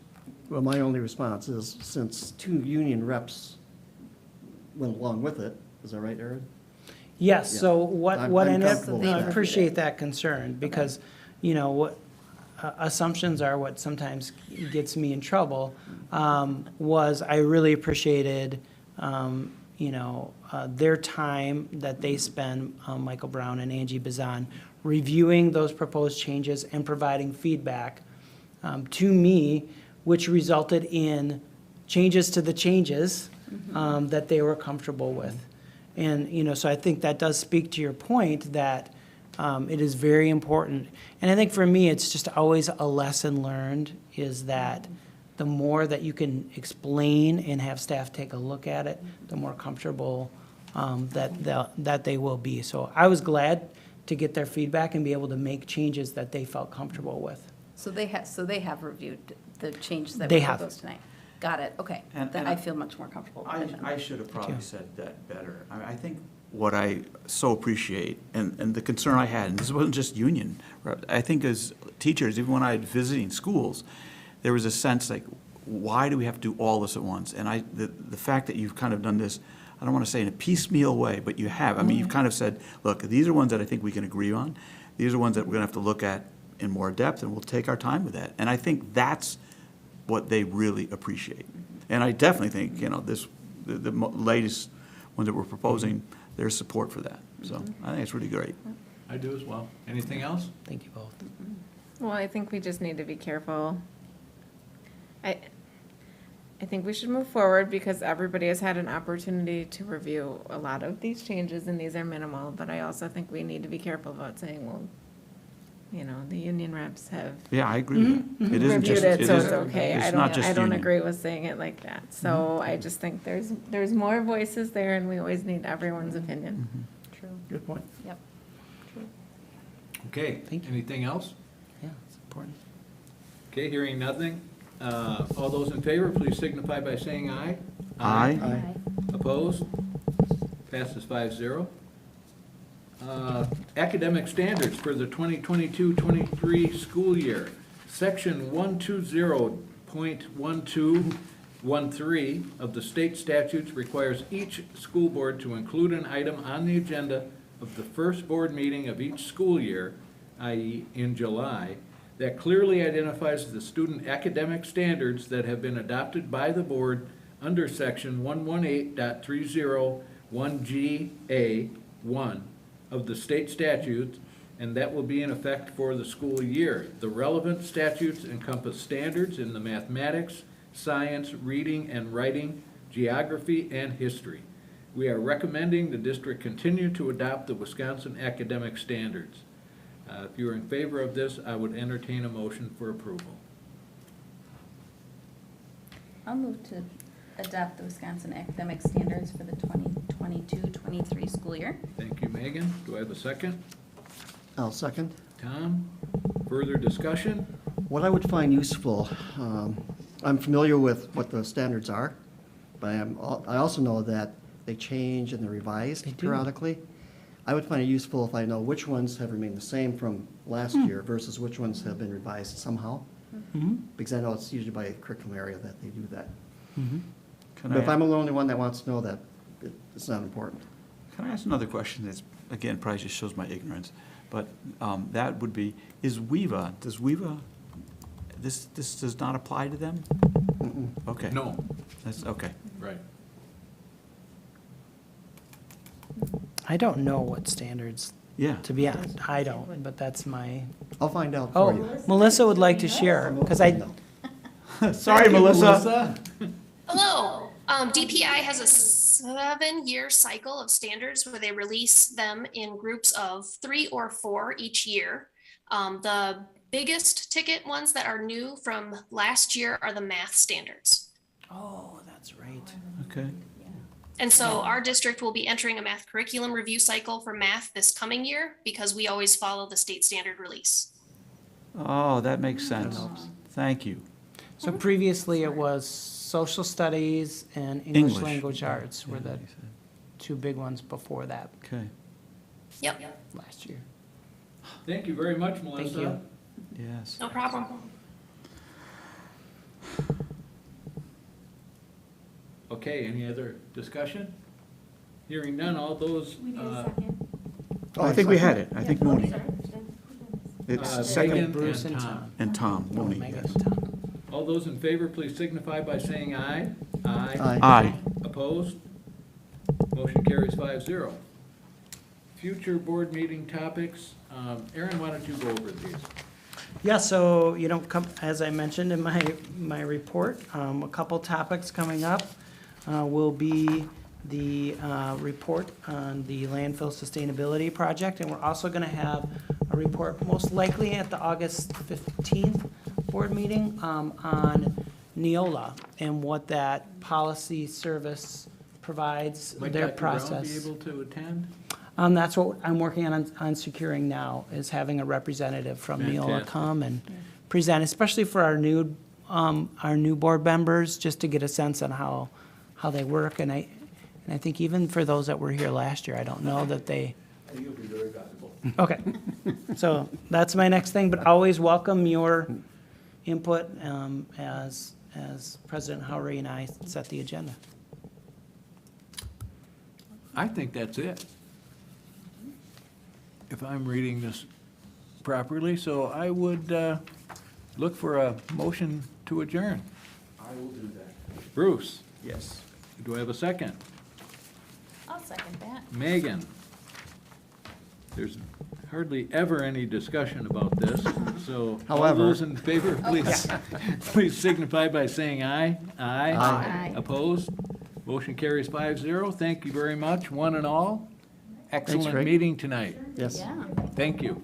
[SPEAKER 3] Well, my only response is, since 2 union reps went along with it, is that right, Aaron?
[SPEAKER 5] Yes,
[SPEAKER 3] Yeah.
[SPEAKER 5] so what
[SPEAKER 3] I'm
[SPEAKER 5] ended up,
[SPEAKER 3] comfortable with
[SPEAKER 5] I
[SPEAKER 3] that.
[SPEAKER 5] appreciate that concern, because, what assumptions are what sometimes gets me in trouble, was I really appreciated, their time that they spend, Michael Brown and Angie Bazan, reviewing those proposed changes and providing feedback to me, which resulted in changes to the changes that they were comfortable with. And, so I think that does speak to your point that it is very important. And I think for me, it's just always a lesson learned is that the more that you can explain and have staff take a look at it, the more comfortable that they will be. So I was glad to get their feedback and be able to make changes that they felt comfortable with.
[SPEAKER 16] So they have reviewed the changes that
[SPEAKER 5] They
[SPEAKER 16] we
[SPEAKER 5] have.
[SPEAKER 16] proposed tonight. Got it, okay.
[SPEAKER 13] And-
[SPEAKER 16] Then
[SPEAKER 13] and
[SPEAKER 16] I feel much more comfortable with it.
[SPEAKER 13] I should have probably said that better. I think what I so appreciate, and the concern I had, and this wasn't just union, I think as teachers, even when I was visiting schools, there was a sense like, why do we have to do all this at once? And the fact that you've kind of done this, I don't want to say in a piecemeal way, but you have. I mean, you've kind of said, look, these are ones that I think we can agree on. These are ones that we're going to have to look at in more depth, and we'll take our time with that. And I think that's what they really appreciate. And I definitely think, the latest ones that we're proposing, there's support for that. So I think it's really great.
[SPEAKER 2] I do as well. Anything else?
[SPEAKER 5] Thank you both.
[SPEAKER 14] Well, I think we just need to be careful. I think we should move forward because everybody has had an opportunity to review a lot of these changes and these are minimal, but I also think we need to be careful about saying, well, the union reps have
[SPEAKER 13] Yeah, I agree with that. It isn't
[SPEAKER 14] reviewed
[SPEAKER 13] just,
[SPEAKER 14] it, so
[SPEAKER 13] is-
[SPEAKER 14] it's okay.
[SPEAKER 13] it's
[SPEAKER 14] I
[SPEAKER 13] not just
[SPEAKER 14] don't
[SPEAKER 13] union.
[SPEAKER 14] agree with saying it like that. So I just think there's more voices there and we always need everyone's opinion.
[SPEAKER 16] True.
[SPEAKER 2] Good point.
[SPEAKER 16] Yep. True.
[SPEAKER 2] Okay, anything else?
[SPEAKER 5] Yeah, it's important.
[SPEAKER 2] Okay, hearing nothing. All those in favor, please signify by saying aye.
[SPEAKER 13] Aye.
[SPEAKER 16] Aye.
[SPEAKER 2] Opposed? Passes 5-0. Academic standards for the 2022-23 school year. Section 120.1213 of the state statutes requires each school board to include an item on the agenda of the first board meeting of each school year, i.e. in July, that clearly identifies the student academic standards that have been adopted by the board under section 118.301GA1 of the state statutes, and that will be in effect for the school year. The relevant statutes encompass standards in the mathematics, science, reading and writing, geography, and history. We are recommending the district continue to adopt the Wisconsin academic standards. If you are in favor of this, I would entertain a motion for approval.
[SPEAKER 16] I'll move to adopt the Wisconsin academic standards for the 2022-23 school year.
[SPEAKER 2] Thank you, Megan. Do I have a second?
[SPEAKER 3] I'll second.
[SPEAKER 2] Tom, further discussion?
[SPEAKER 3] What I would find useful, I'm familiar with what the standards are, but I also know that they change and they're revised
[SPEAKER 5] They do.
[SPEAKER 3] periodically. I would find it useful if I know which ones have remained the same from last year versus which ones have been revised somehow. Because I know it's usually by curriculum area that they do that.
[SPEAKER 13] Can
[SPEAKER 3] But if
[SPEAKER 13] I-
[SPEAKER 3] I'm the only one that wants to know that, it's not important.
[SPEAKER 13] Can I ask another question that's, again, probably just shows my ignorance, but that would be, does WEVA, this does not apply to them? Okay.
[SPEAKER 2] No.
[SPEAKER 13] That's, okay.
[SPEAKER 2] Right.
[SPEAKER 5] I don't know what standards,
[SPEAKER 13] Yeah.
[SPEAKER 5] to be honest. I don't, but that's my,
[SPEAKER 3] I'll find out for you.
[SPEAKER 5] Melissa would like to share, because I,
[SPEAKER 13] Sorry, Melissa.
[SPEAKER 15] Hello. DPI has a 7-year cycle of standards where they release them in groups of 3 or 4 each year. The biggest ticket ones that are new from last year are the math standards.
[SPEAKER 5] oh, that's right.
[SPEAKER 13] Okay.
[SPEAKER 15] And so our district will be entering a math curriculum review cycle for math this coming year because we always follow the state standard release.
[SPEAKER 13] Oh, that makes sense. Thank you.
[SPEAKER 5] So previously it was social studies and English
[SPEAKER 13] English.
[SPEAKER 5] language arts were
[SPEAKER 13] Yeah,
[SPEAKER 5] the
[SPEAKER 13] you said.
[SPEAKER 5] 2 big ones before that
[SPEAKER 13] Okay.
[SPEAKER 15] Yep,
[SPEAKER 5] last year.
[SPEAKER 2] Thank you very much, Melissa.
[SPEAKER 5] Thank you.
[SPEAKER 13] Yes.
[SPEAKER 15] no problem.
[SPEAKER 2] Okay, any other discussion? Hearing none, all those,
[SPEAKER 13] Oh, I think we had it. I think Mooney.
[SPEAKER 2] Megan
[SPEAKER 13] It's second,
[SPEAKER 5] Bruce
[SPEAKER 2] and
[SPEAKER 5] and
[SPEAKER 2] Tom.
[SPEAKER 5] Tom.
[SPEAKER 13] and Tom, Mooney,
[SPEAKER 5] Megan
[SPEAKER 13] yes.
[SPEAKER 5] and Tom.
[SPEAKER 2] All those in favor, please signify by saying aye.
[SPEAKER 3] Aye.
[SPEAKER 13] Aye.
[SPEAKER 2] Opposed? Motion carries 5-0. Future board meeting topics. Aaron, why don't you go over these?
[SPEAKER 5] Yeah, so, as I mentioned in my report, a couple topics coming up will be the report on the landfill sustainability project, and we're also gonna have a report most likely at the August 15th board meeting on Neola and what that policy service provides,
[SPEAKER 2] Might
[SPEAKER 5] their
[SPEAKER 2] Dr. Brown
[SPEAKER 5] process.
[SPEAKER 2] be able to attend?
[SPEAKER 5] That's what I'm working on securing now, is having a representative from Neola
[SPEAKER 2] Fantastic.
[SPEAKER 5] come and present, especially for our new board members, just to get a sense on how they work. And I think even for those that were here last year, I don't know that they.
[SPEAKER 2] You'll be very valuable.
[SPEAKER 5] Okay, so that's my next thing, but always welcome your input as President Howry and I set the agenda.
[SPEAKER 2] I think that's it. If I'm reading this properly, so I would look for a motion to adjourn.
[SPEAKER 13] I will do that.
[SPEAKER 2] Bruce,
[SPEAKER 13] Yes.
[SPEAKER 2] do I have a second?
[SPEAKER 16] I'll second that.
[SPEAKER 2] Megan? There's hardly ever any discussion about this, so all
[SPEAKER 3] However-
[SPEAKER 2] those in favor, please, please signify by saying aye. Aye.
[SPEAKER 16] Aye.
[SPEAKER 2] Opposed? Motion carries 5-0. Thank you very much, one and all. Excellent
[SPEAKER 3] Greg.
[SPEAKER 2] meeting tonight.
[SPEAKER 3] Yes.
[SPEAKER 16] Yeah.
[SPEAKER 2] Thank you.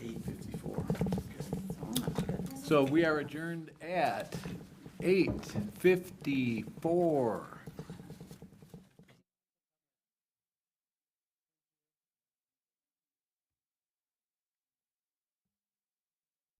[SPEAKER 13] 8:54.
[SPEAKER 16] So much good.
[SPEAKER 2] So we are adjourned at 8:54.